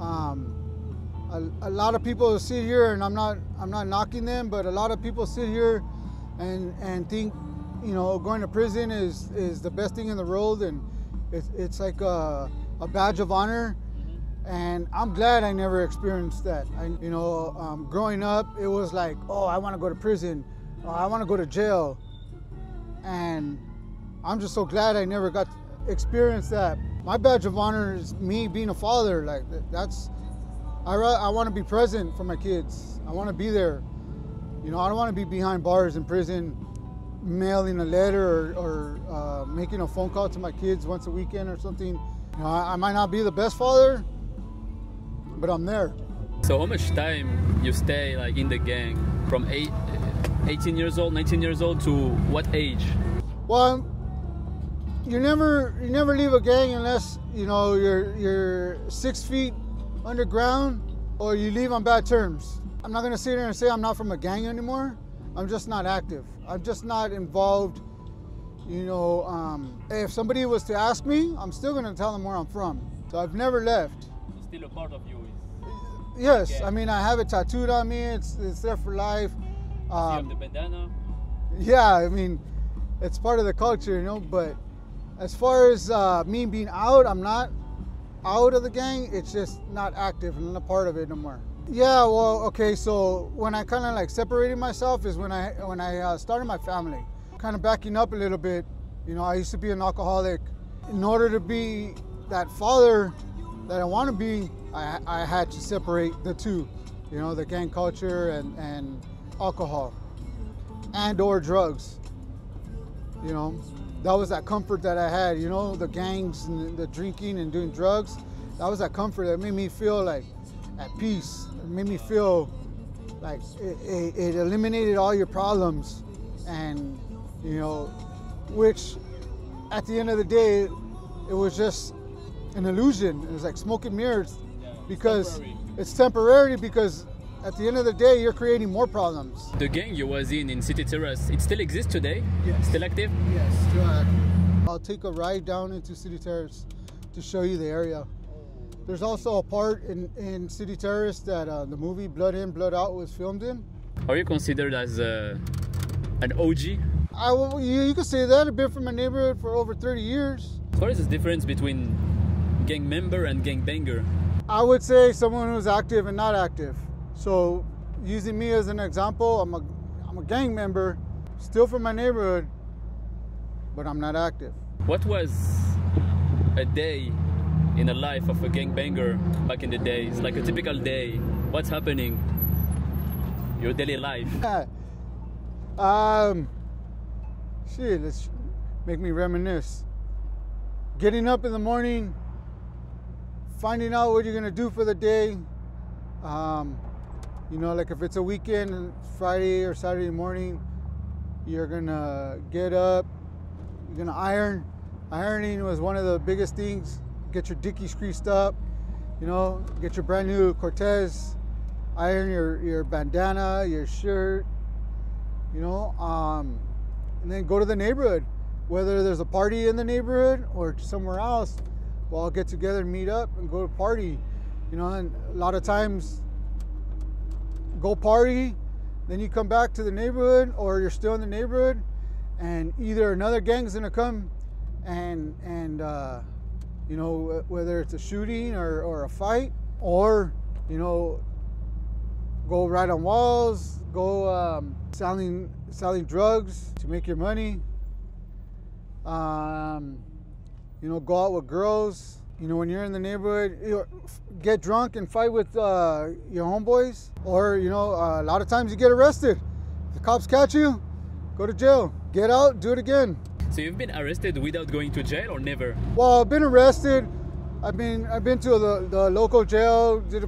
Speaker 2: A lot of people sit here, and I'm not knocking them, but a lot of people sit here and think, you know, going to prison is the best thing in the world, and it's like a badge of honor. And I'm glad I never experienced that. Growing up, it was like, oh, I want to go to prison. Oh, I want to go to jail. And I'm just so glad I never got to experience that. My badge of honor is me being a father. Like, I want to be present for my kids. I want to be there. You know, I don't want to be behind bars in prison, mailing a letter or making a phone call to my kids once a weekend or something. You know, I might not be the best father, but I'm there.
Speaker 1: So how much time you stay like in the gang? From 18 years old, 19 years old to what age?
Speaker 2: Well, you never leave a gang unless, you know, you're 6 feet underground or you leave on bad terms. I'm not gonna sit here and say I'm not from a gang anymore. I'm just not active. I'm just not involved. You know, if somebody was to ask me, I'm still gonna tell them where I'm from. So I've never left.
Speaker 1: It's still a part of you.
Speaker 2: Yes,
Speaker 1: Yeah.
Speaker 2: I mean, I have it tattooed on me. It's there for life.
Speaker 1: You have the bandana.
Speaker 2: Yeah, I mean, it's part of the culture, you know. But as far as me being out, I'm not out of the gang. It's just not active. I'm not a part of it no more. Yeah, well, okay. So when I kind of like separated myself is when I started my family. Kind of backing up a little bit. You know, I used to be an alcoholic. In order to be that father that I want to be, I had to separate the two. You know, the gang culture and alcohol and or drugs. You know, that was that comfort that I had. You know, the gangs and the drinking and doing drugs, that was that comfort that made me feel like at peace. It made me feel like it eliminated all your problems, and you know, which at the end of the day, it was just an illusion. It was like smoke and mirrors, because it's temporary, because at the end of the day, you're creating more problems.
Speaker 1: The gang you was in City Terrace, it still exists today?
Speaker 2: Yes.
Speaker 1: Still active?
Speaker 2: Yes, still active. I'll take a ride down into City Terrace to show you the area. There's also a part in City Terrace that the movie Blood In, Blood Out was filmed in.
Speaker 1: Are you considered as
Speaker 8: An OG?
Speaker 2: You could say that. I've been from my neighborhood for over 30 years.
Speaker 8: What is the difference between gang member and gang banger?
Speaker 2: I would say someone who's active and not active. So using me as an example, I'm a gang member, still from my neighborhood, but I'm not active.
Speaker 8: What was a day in the life of a gangbanger back in the days? Like a typical day. What's happening? Your daily life.
Speaker 2: Shit, let's make me reminisce. Getting up in the morning, finding out what you're gonna do for the day. You know, like if it's a weekend, Friday or Saturday morning, you're gonna get up, you're gonna iron. Ironing was one of the biggest things. Get your dickies creased up, you know, get your brand new Cortez, iron your bandana, your shirt, you know, and then go to the neighborhood. Whether there's a party in the neighborhood or somewhere else, we'll all get together and meet up and go to party, you know, and a lot of times go party, then you come back to the neighborhood or you're still in the neighborhood and either another gang's gonna come and you know, whether it's a shooting or a fight, or, you know, go right on walls, go selling drugs to make your money. You know, go out with girls. You know, when you're in the neighborhood, you know, get drunk and fight with your homeboys. Or, you know, a lot of times you get arrested. If the cops catch you, go to jail. Get out, do it again.
Speaker 8: So you've been arrested without going to jail or never?
Speaker 2: Well, I've been arrested. I've been to the local jail, did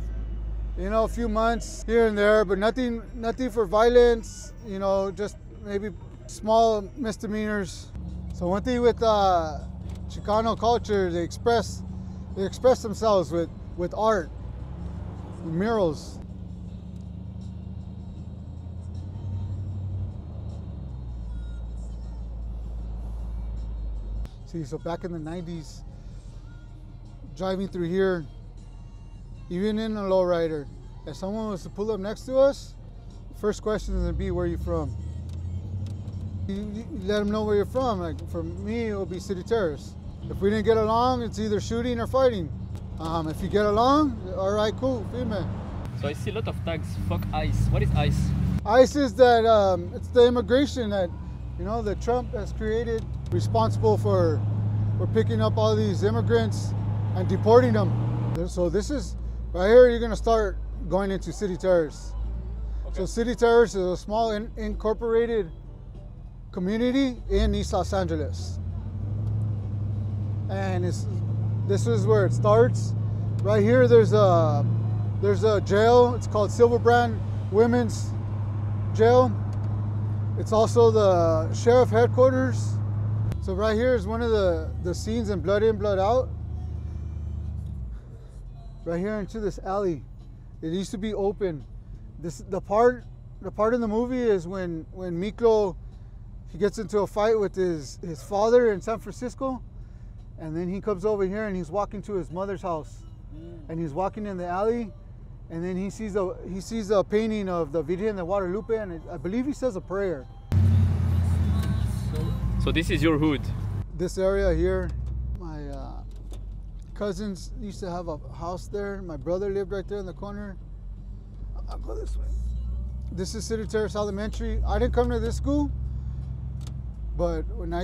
Speaker 2: a few months here and there, but nothing for violence, you know, just maybe small misdemeanors. So one thing with Chicano culture, they express themselves with art, with murals. See, so back in the 90s, driving through here, even in a lowrider, if someone was to pull up next to us, first question is gonna be, where are you from? You let them know where you're from. Like for me, it would be City Terrace. If we didn't get along, it's either shooting or fighting. If you get along, all right, cool, female.
Speaker 8: So I see a lot of tags, fuck ICE. What is ICE?
Speaker 2: ICE is that, it's the immigration that, you know, that Trump has created, responsible for picking up all these immigrants and deporting them. So this is, right here, you're gonna start going into City Terrace. Okay. So City Terrace is a small incorporated community in East Los Angeles. And this is where it starts. Right here, there's a jail. It's called Silverbrand Women's Jail. It's also the sheriff headquarters. So right here is one of the scenes in Blood In, Blood Out. Right here into this alley. It used to be open. The part in the movie is when Miklo, he gets into a fight with his father in San Francisco, and then he comes over here and he's walking to his mother's house, and he's walking in the alley, and then he sees a painting of the Virgen de Guadalupe, and I believe he says a prayer.
Speaker 8: So this is your hood?
Speaker 2: This area here, my cousins used to have a house there. My brother lived right there in the corner. I'll go this way. This is City Terrace Elementary. I didn't come to this school, but when we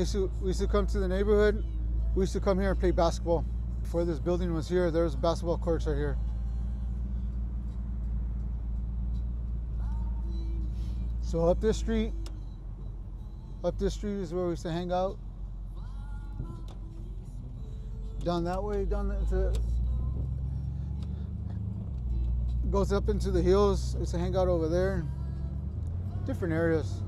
Speaker 2: used to come to the neighborhood, we used to come here and play basketball. Before this building was here, there was basketball courts right here. So up this street is where we used to hang out. Down that way, goes up into the hills. We used to hang out over there. Different areas.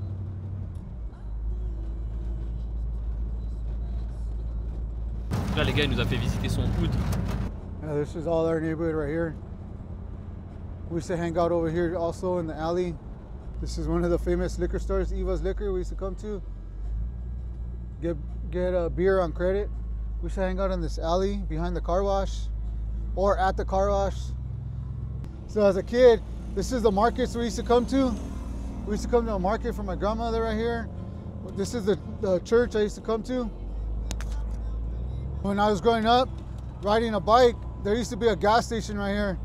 Speaker 8: Là, les gars, il nous a fait visiter son hood.
Speaker 2: Yeah, this is all our neighborhood right here. We used to hang out over here also in the alley. This is one of the famous liquor stores, Eva's Liquor, we used to come to. Get a beer on credit. We used to hang out in this alley behind the car wash or at the car wash. So as a kid, this is the markets we used to come to. We used to come to a market for my grandmother right here. This is the church I used to come to. When I was growing up, riding a bike, there used to be a gas station right here.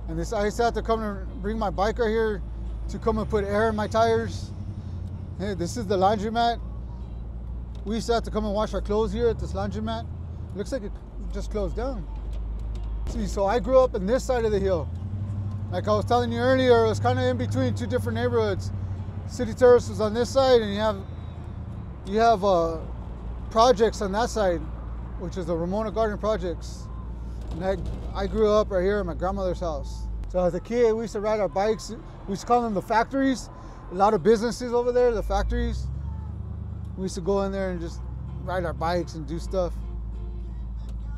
Speaker 2: And I used to have to come and bring my bike right here to come and put air in my tires. Hey, this is the laundromat. We used to have to come and wash our clothes here at this laundromat. Looks like it just closed down. See, so I grew up in this side of the hill. Like I was telling you earlier, it was kind of in between two different neighborhoods. City Terrace was on this side, and you have projects on that side, which is the Ramona Garden Projects. And I grew up right here at my grandmother's house. So as a kid, we used to ride our bikes. We used to call them the factories. A lot of businesses over there, the factories. We used to go in there and just ride our bikes and do stuff.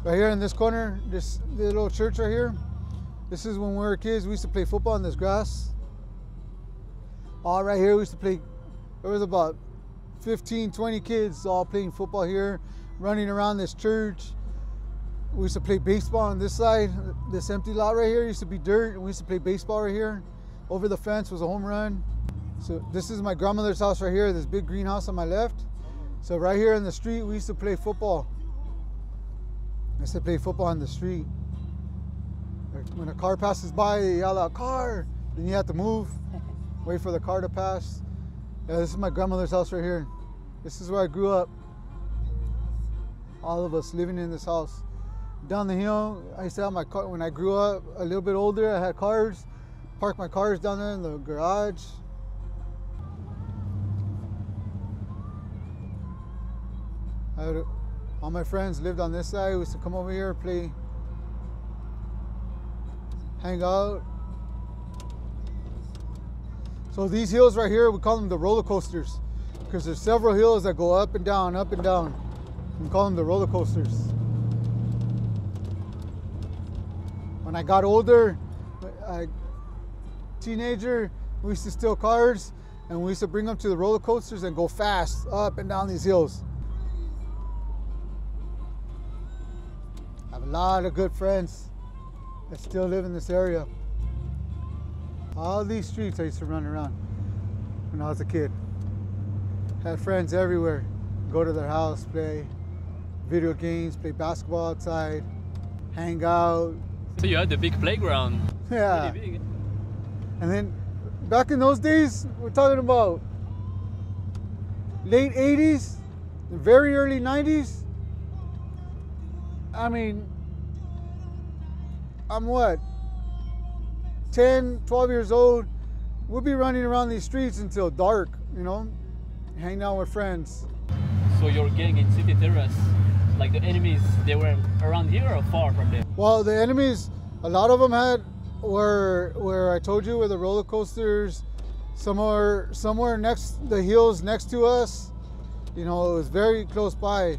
Speaker 2: Right here in this corner, this little church right here, this is when we were kids. We used to play football in this grass. All right here, we used to play, there was about 15, 20 kids all playing football here, running around this church. We used to play baseball on this side. This empty lot right here used to be dirt, and we used to play baseball right here. Over the fence was a home run. So this is my grandmother's house right here, this big greenhouse on my left. So right here in the street, we used to play football. I used to play football on the street. When a car passes by, they yell out, "Car!" Then you have to move, wait for the car to pass. Yeah, this is my grandmother's house right here. This is where I grew up. All of us living in this house. Down the hill, I used to have my car. When I grew up a little bit older, I had cars. Parked my cars down there in the garage. All my friends lived on this side. We used to come over here, play, hang out. So these hills right here, we call them the roller coasters, because there's several hills that go up and down, up and down. We call them the roller coasters. When I got older, teenager, we used to steal cars and we used to bring them to the roller coasters and go fast up and down these hills. I have a lot of good friends that still live in this area. All these streets I used to run around when I was a kid. Had friends everywhere. Go to their house, play video games, play basketball outside, hang out.
Speaker 8: So you had the big playground.
Speaker 2: Yeah.
Speaker 8: Really big.
Speaker 2: And then back in those days, we're talking about late 80s, very early 90s. I mean, I'm what, 10, 12 years old. We'll be running around these streets until dark, you know, hanging out with friends.
Speaker 8: So your gang in City Terrace, like the enemies, they were around here or far from there?
Speaker 2: Well, the enemies, a lot of them had where I told you, where the roller coasters, somewhere next, the hills next to us. You know, it was very close by.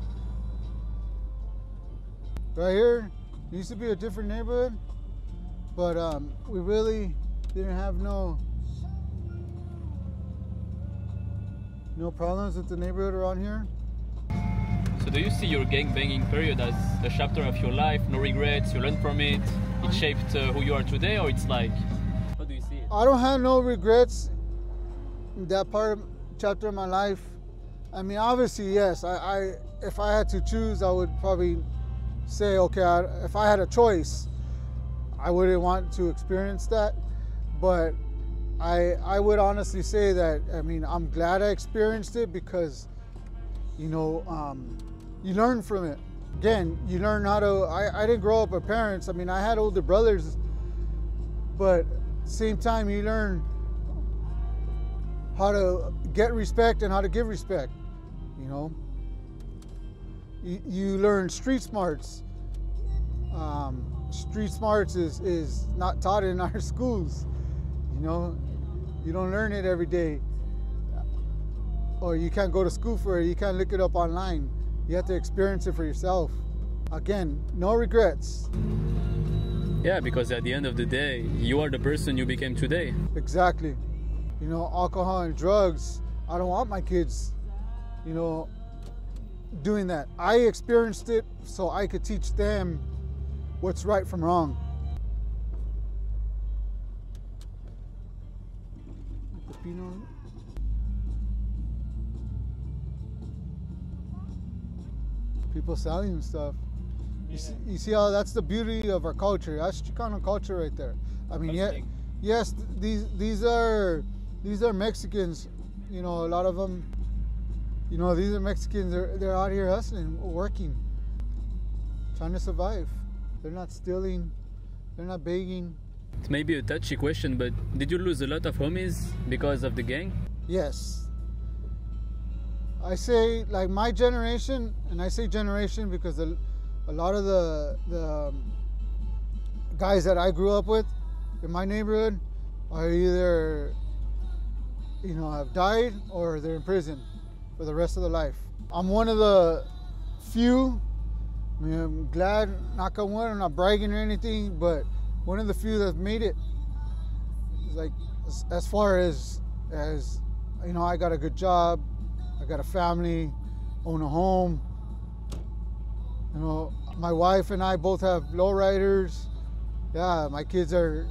Speaker 2: Right here, it used to be a different neighborhood, but we really didn't have no problems with the neighborhood around here.
Speaker 8: So do you see your gang banging period as a chapter of your life, no regrets, you learned from it, it shaped who you are today, or it's like, how do you see it?
Speaker 2: I don't have no regrets in that chapter of my life. I mean, obviously, yes, if I had to choose, I would probably say, okay, if I had a choice, I wouldn't want to experience that. But I would honestly say that, I mean, I'm glad I experienced it because, you know, you learn from it. Again, you learn how to, I didn't grow up with parents. I mean, I had older brothers, but at the same time, you learn how to get respect and how to give respect, you know. You learn street smarts. Street smarts is not taught in our schools, you know. You don't learn it every day. Or you can't go to school for it, you can't look it up online. You have to experience it for yourself. Again, no regrets.
Speaker 8: Yeah, because at the end of the day, you are the person you became today.
Speaker 2: Exactly. You know, alcohol and drugs, I don't want my kids, you know, doing that. I experienced it so I could teach them what's right from wrong. people selling and stuff. You see how that's the beauty of our culture. That's Chicano culture right there. I mean, yes, these are Mexicans. You know, a lot of them. You know, these are Mexicans. They're out here hustling, working, trying to survive. They're not stealing. They're not begging.
Speaker 8: It may be a touchy question, but did you lose a lot of homies because of the gang?
Speaker 2: Yes. I say, like, my generation, and I say generation because a lot of the guys that I grew up with in my neighborhood are either, you know, have died or they're in prison for the rest of their life. I'm one of the few, I mean, I'm glad, knock on wood, I'm not bragging or anything, but one of the few that made it. Like, as far as you know, I got a good job, I got a family, own a home. You know, my wife and I both have lowriders. Yeah, my kids are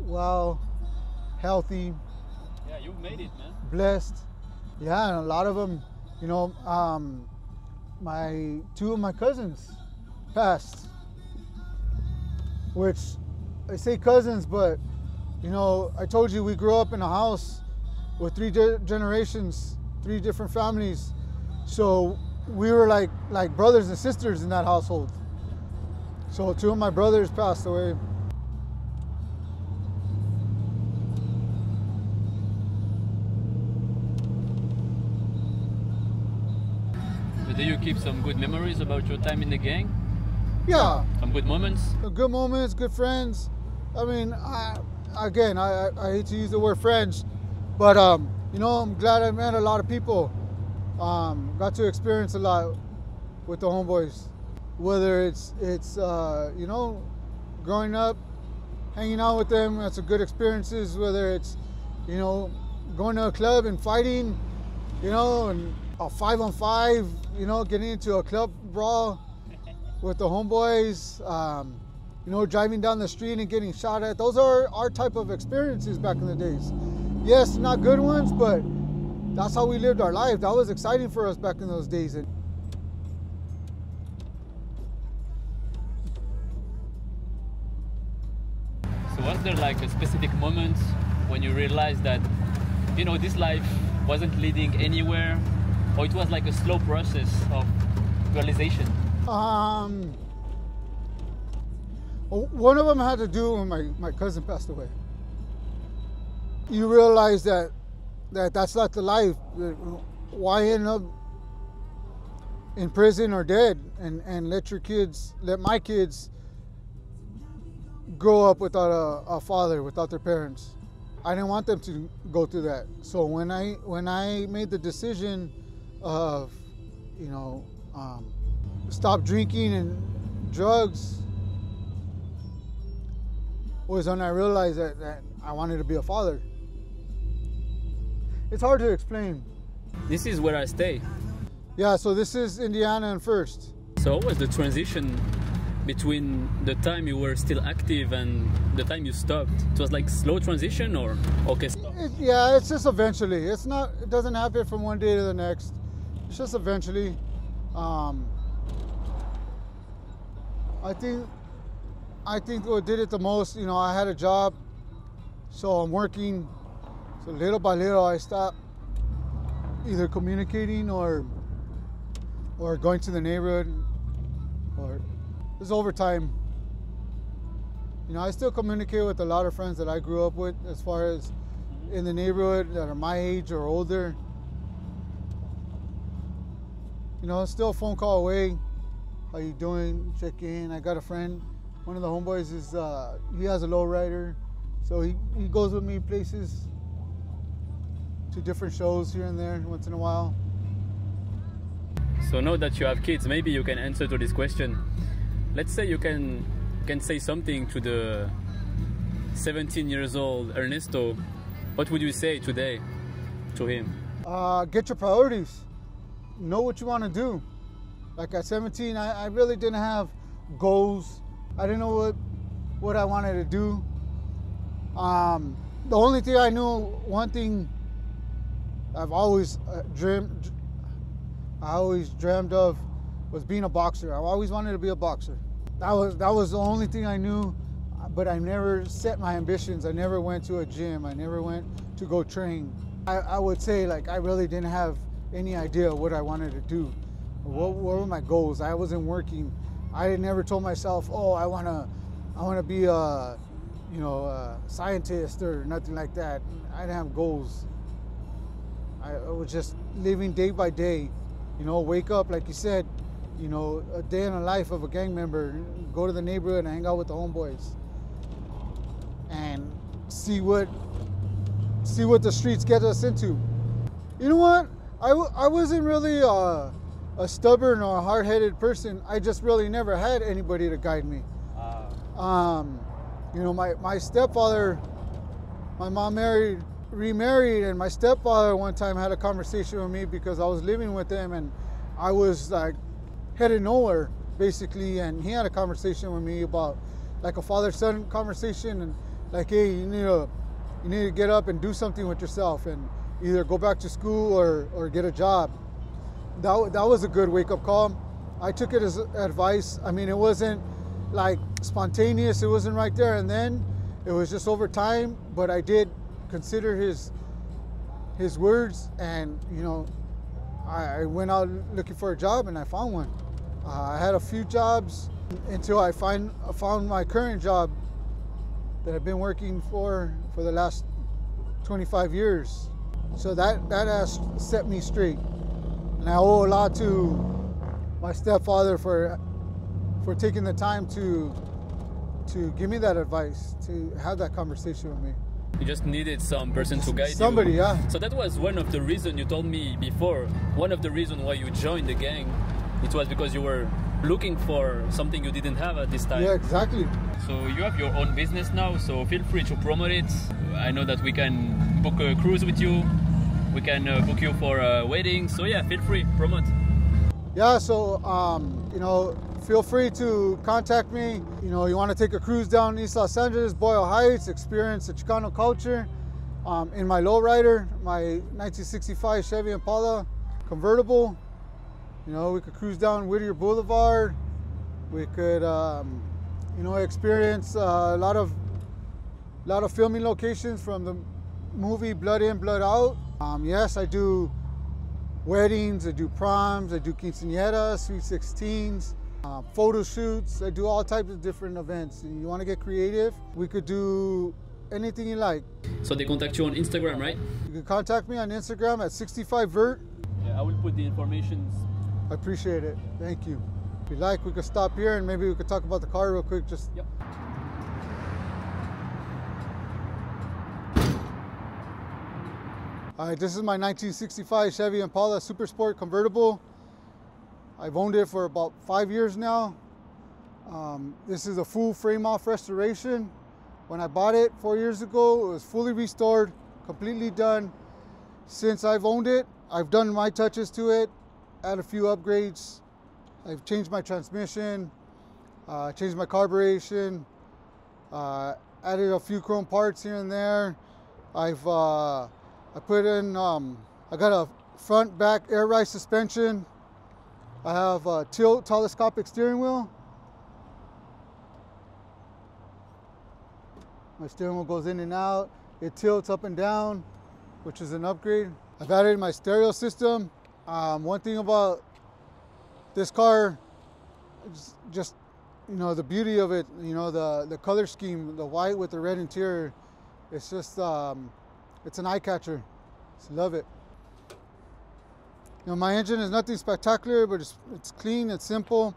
Speaker 2: well, healthy.
Speaker 8: Yeah, you've made it, man.
Speaker 2: Blessed. Yeah, and a lot of them, you know, two of my cousins passed, which I say cousins, but you know, I told you we grew up in a house with three generations, three different families. So we were like brothers and sisters in that household. So two of my brothers passed away.
Speaker 8: So do you keep some good memories about your time in the gang?
Speaker 2: Yeah.
Speaker 8: Some good moments?
Speaker 2: Good moments, good friends. I mean, I hate to use the word friends, but you know, I'm glad I met a lot of people. Got to experience a lot with the homeboys. Whether it's you know, growing up, hanging out with them, that's a good experiences. Whether it's, you know, going to a club and fighting, you know, and a 5-on-5, you know, getting into a club brawl with the homeboys. You know, driving down the street and getting shot at. Those are our type of experiences back in the days. Yes, not good ones, but that's how we lived our life. That was exciting for us back in those days.
Speaker 8: So was there like a specific moment when you realized that, you know, this life wasn't leading anywhere, or it was like a slow process of realization?
Speaker 2: One of them had to do when my cousin passed away. You realize that's not the life. Why end up in prison or dead and let my kids grow up without a father, without their parents? I didn't want them to go through that. So when I made the decision of, you know, stop drinking and drugs, was when I realized that I wanted to be a father. It's hard to explain.
Speaker 8: This is where I stay.
Speaker 2: Yeah, so this is Indiana and First.
Speaker 8: So what was the transition between the time you were still active and the time you stopped? It was like slow transition, or okay, stop?
Speaker 2: Yeah, it's just eventually. It doesn't happen from one day to the next. It's just eventually. I think what did it the most, you know, I had a job, so I'm working. So little by little, I stopped either communicating or going to the neighborhood, or it's overtime. You know, I still communicate with a lot of friends that I grew up with, as far as in the neighborhood that are my age or older. You know, still a phone call away. How you doing? Check in. I got a friend. One of the homeboys is, he has a lowrider, so he goes with me places, to different shows here and there once in a while.
Speaker 8: So now that you have kids, maybe you can answer to this question. Let's say you can say something to the 17 years old Ernesto. What would you say today to him?
Speaker 2: Get your priorities. Know what you want to do. Like at 17, I really didn't have goals. I didn't know what I wanted to do. The only thing I knew, one thing I've always dreamed of, was being a boxer. I always wanted to be a boxer. That was the only thing I knew, but I never set my ambitions. I never went to a gym. I never went to go train. I would say like I really didn't have any idea what I wanted to do. What were my goals? I wasn't working. I never told myself, oh, I wanna be a, you know, a scientist or nothing like that. I didn't have goals. I was just living day by day. You know, wake up, like you said, you know, a day in the life of a gang member, go to the neighborhood and hang out with the homeboys and see what the streets get us into. You know what? I wasn't really a stubborn or a hard-headed person. I just really never had anybody to guide me. You know, my stepfather, my mom remarried, and my stepfather one time had a conversation with me because I was living with him and I was like headed nowhere basically, and he had a conversation with me about like a father-son conversation, and like, hey, you need to get up and do something with yourself and either go back to school or get a job. That was a good wake-up call. I took it as advice. I mean, it wasn't like spontaneous, it wasn't right there and then, it was just over time, but I did consider his words, and you know, I went out looking for a job and I found one. I had a few jobs until I found my current job that I've been working for the last 25 years. So that has set me straight. And I owe a lot to my stepfather for taking the time to give me that advice, to have that conversation with me.
Speaker 8: You just needed some person to guide
Speaker 2: Somebody,
Speaker 8: you.
Speaker 2: yeah.
Speaker 8: So that was one of the reasons you told me before. One of the reasons why you joined the gang, it was because you were looking for something you didn't have at this time.
Speaker 2: Yeah, exactly.
Speaker 8: So you have your own business now, so feel free to promote it. I know that we can book a cruise with you. We can book you for a wedding. So yeah, feel free, promote.
Speaker 2: Yeah, so, you know, feel free to contact me. You know, you want to take a cruise down East Los Angeles, Boyle Heights, experience the Chicano culture. In my lowrider, my 1965 Chevy Impala convertible. You know, we could cruise down Whittier Boulevard. We could, you know, experience a lot of filming locations from the movie Blood In, Blood Out. Yes, I do weddings, I do proms, I do quinceañeras, sweet 16s, photo shoots. I do all types of different events. You want to get creative, we could do anything you like.
Speaker 8: So they contact you on Instagram, right?
Speaker 2: You can contact me on Instagram at 65vert.
Speaker 8: Yeah, I will put the information.
Speaker 2: I appreciate it. Thank you. If you like, we could stop here and maybe we could talk about the car real quick. Just.
Speaker 8: Yep.
Speaker 2: All right, this is my 1965 Chevy Impala Super Sport convertible. I've owned it for about 5 years now. This is a full frame off restoration. When I bought it 4 years ago, it was fully restored, completely done. Since I've owned it, I've done my touches to it, added a few upgrades. I've changed my transmission, changed my carburation, added a few chrome parts here and there. I put in, I got a front back air ride suspension. I have a tilt telescopic steering wheel. My steering wheel goes in and out. It tilts up and down, which is an upgrade. I've added my stereo system. One thing about this car, just you know, the beauty of it, you know, the color scheme, the white with the red interior, it's just, it's an eye catcher. Just love it. You know, my engine is nothing spectacular, but it's clean, it's simple.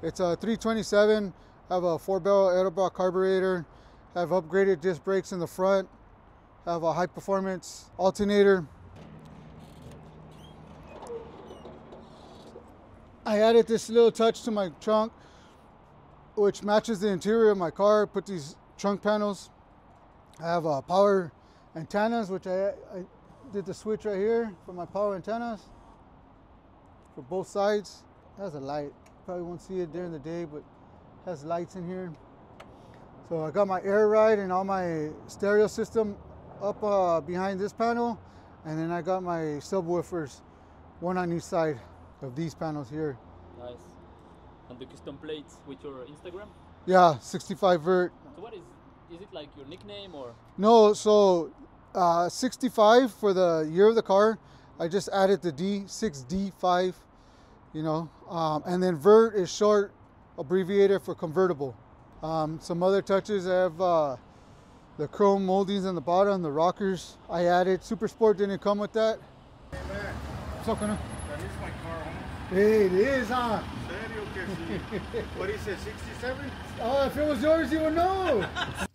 Speaker 2: It's a 327. I have a 4-barrel Edelbrock carburetor. I have upgraded disc brakes in the front. I have a high performance alternator. I added this little touch to my trunk, which matches the interior of my car. Put these trunk panels. I have power antennas, which I did the switch right here for my power antennas for both sides. It has a light. Probably won't see it during the day, but it has lights in here. So I got my air ride and all my stereo system up behind this panel, and then I got my subwoofers, one on each side of these panels here.
Speaker 8: Nice. And the custom plates with your Instagram?
Speaker 2: Yeah, 65 vert.
Speaker 8: So what is it like your nickname or?
Speaker 2: No, so 65 for the year of the car. I just added the D, 6D5, you know. And then vert is short abbreviator for convertible. Some other touches, I have the chrome moldings on the bottom, the rockers I added. Super Sport didn't come with that.
Speaker 7: Hey man,
Speaker 2: What's up, Connor?
Speaker 7: that is my car, huh?
Speaker 2: Hey, it is, huh?
Speaker 7: Serio que sí. What is it, 67?
Speaker 2: Oh, if it was yours, you would know.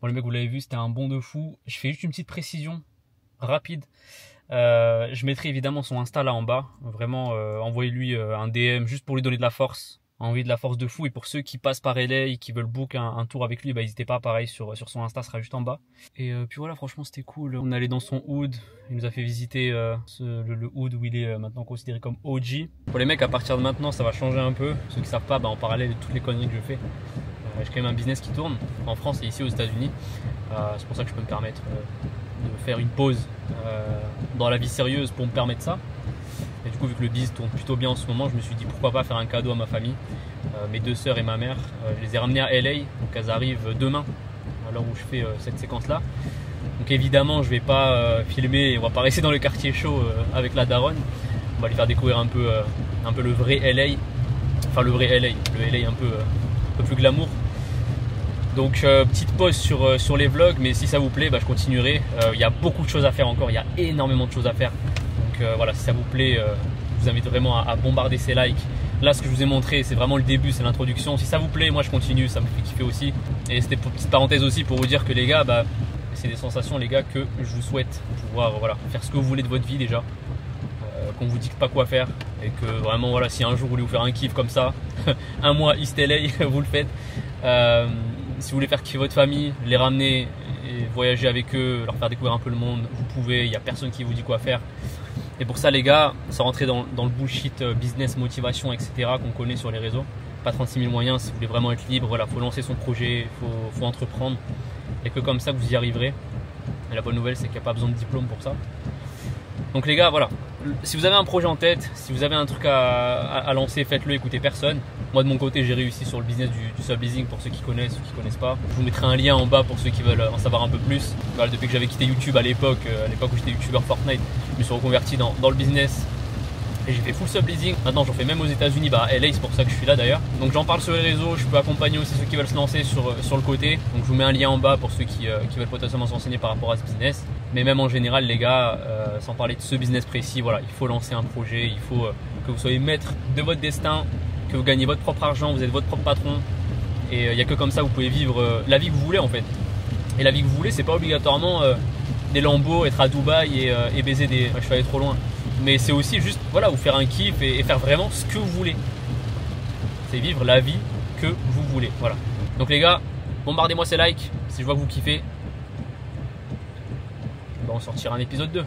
Speaker 1: Bon les mecs, vous l'avez vu, c'était un bond de fou. Je fais juste une petite précision rapide. Je mettrai évidemment son Insta là en bas. Vraiment, envoyez-lui un DM juste pour lui donner de la force. Envoyer de la force de fou. Et pour ceux qui passent par LA, qui veulent book un tour avec lui, bah n'hésitez pas, pareil, sur son Insta, sera juste en bas. Et puis voilà, franchement c'était cool. On est allé dans son hood, il nous a fait visiter le hood où il est maintenant considéré comme OG. Pour les mecs, à partir de maintenant, ça va changer un peu. Ceux qui savent pas, bah, en parallèle de toutes les conneries que je fais, j'ai quand même un business qui tourne en France et ici aux États-Unis. C'est pour ça que je peux me permettre de faire une pause dans la vie sérieuse pour me permettre ça. Et du coup, vu que le biz tourne plutôt bien en ce moment, je me suis dit pourquoi pas faire un cadeau à ma famille. Mes deux sœurs et ma mère, je les ai ramenées à LA, donc elles arrivent demain, à l'heure où je fais cette séquence-là. Donc évidemment, je vais pas filmer, on va pas rester dans le quartier chaud avec la daronne. On va lui faire découvrir un peu le vrai LA, enfin le vrai LA, le LA un peu plus glamour. Donc petite pause sur les vlogs, mais si ça vous plaît, bah, je continuerai. Il y a beaucoup de choses à faire encore, il y a énormément de choses à faire. Donc voilà, si ça vous plaît, je vous invite vraiment à bombarder ces likes. Là, ce que je vous ai montré, c'est vraiment le début, c'est l'introduction. Si ça vous plaît, moi je continue, ça me fait kiffer aussi. Et c'était une petite parenthèse aussi pour vous dire que les gars, bah, c'est des sensations les gars que je vous souhaite pouvoir voilà, faire ce que vous voulez de votre vie déjà. Qu'on vous dicte pas quoi faire et que vraiment voilà, si un jour vous voulez vous faire un kiff comme ça, un mois East LA, vous le faites. Si vous voulez faire kiffer votre famille, les ramener et voyager avec eux, leur faire découvrir un peu le monde, vous pouvez, il n'y a personne qui vous dit quoi faire. Et pour ça les gars, sans rentrer dans le bullshit business, motivation, etc. qu'on connaît sur les réseaux, pas 36 000 moyens, si vous voulez vraiment être libre, voilà, faut lancer son projet, faut entreprendre. Et que comme ça vous y arriverez. Et la bonne nouvelle c'est qu'il n'y a pas besoin de diplôme pour ça. Donc les gars, voilà, si vous avez un projet en tête, si vous avez un truc à lancer, faites-le, écoutez personne. Moi de mon côté, j'ai réussi sur le business du subleasing pour ceux qui connaissent, ceux qui connaissent pas. Je vous mettrai un lien en bas pour ceux qui veulent en savoir un peu plus. Voilà, depuis que j'avais quitté YouTube à l'époque où j'étais youtubeur Fortnite, je me suis reconverti dans le business. Et j'ai fait full subleasing. Maintenant j'en fais même aux États-Unis, bah à LA, c'est pour ça que je suis là d'ailleurs. Donc j'en parle sur les réseaux, je peux accompagner aussi ceux qui veulent se lancer sur le côté. Donc je vous mets un lien en bas pour ceux qui veulent potentiellement s'enseigner par rapport à ce business. Mais même en général les gars, sans parler de ce business précis, voilà, il faut lancer un projet, il faut que vous soyez maître de votre destin, que vous gagnez votre propre argent, vous êtes votre propre patron. Et il n'y a que comme ça vous pouvez vivre la vie que vous voulez en fait. Et la vie que vous voulez, c'est pas obligatoirement des Lambeaux, être à Dubaï et baiser des... Ouais, je suis allé trop loin. Mais c'est aussi juste voilà, vous faire un kiff et faire vraiment ce que vous voulez. C'est vivre la vie que vous voulez. Voilà. Donc les gars, bombardez-moi ces likes si je vois que vous kiffez. On va en sortir un épisode 2.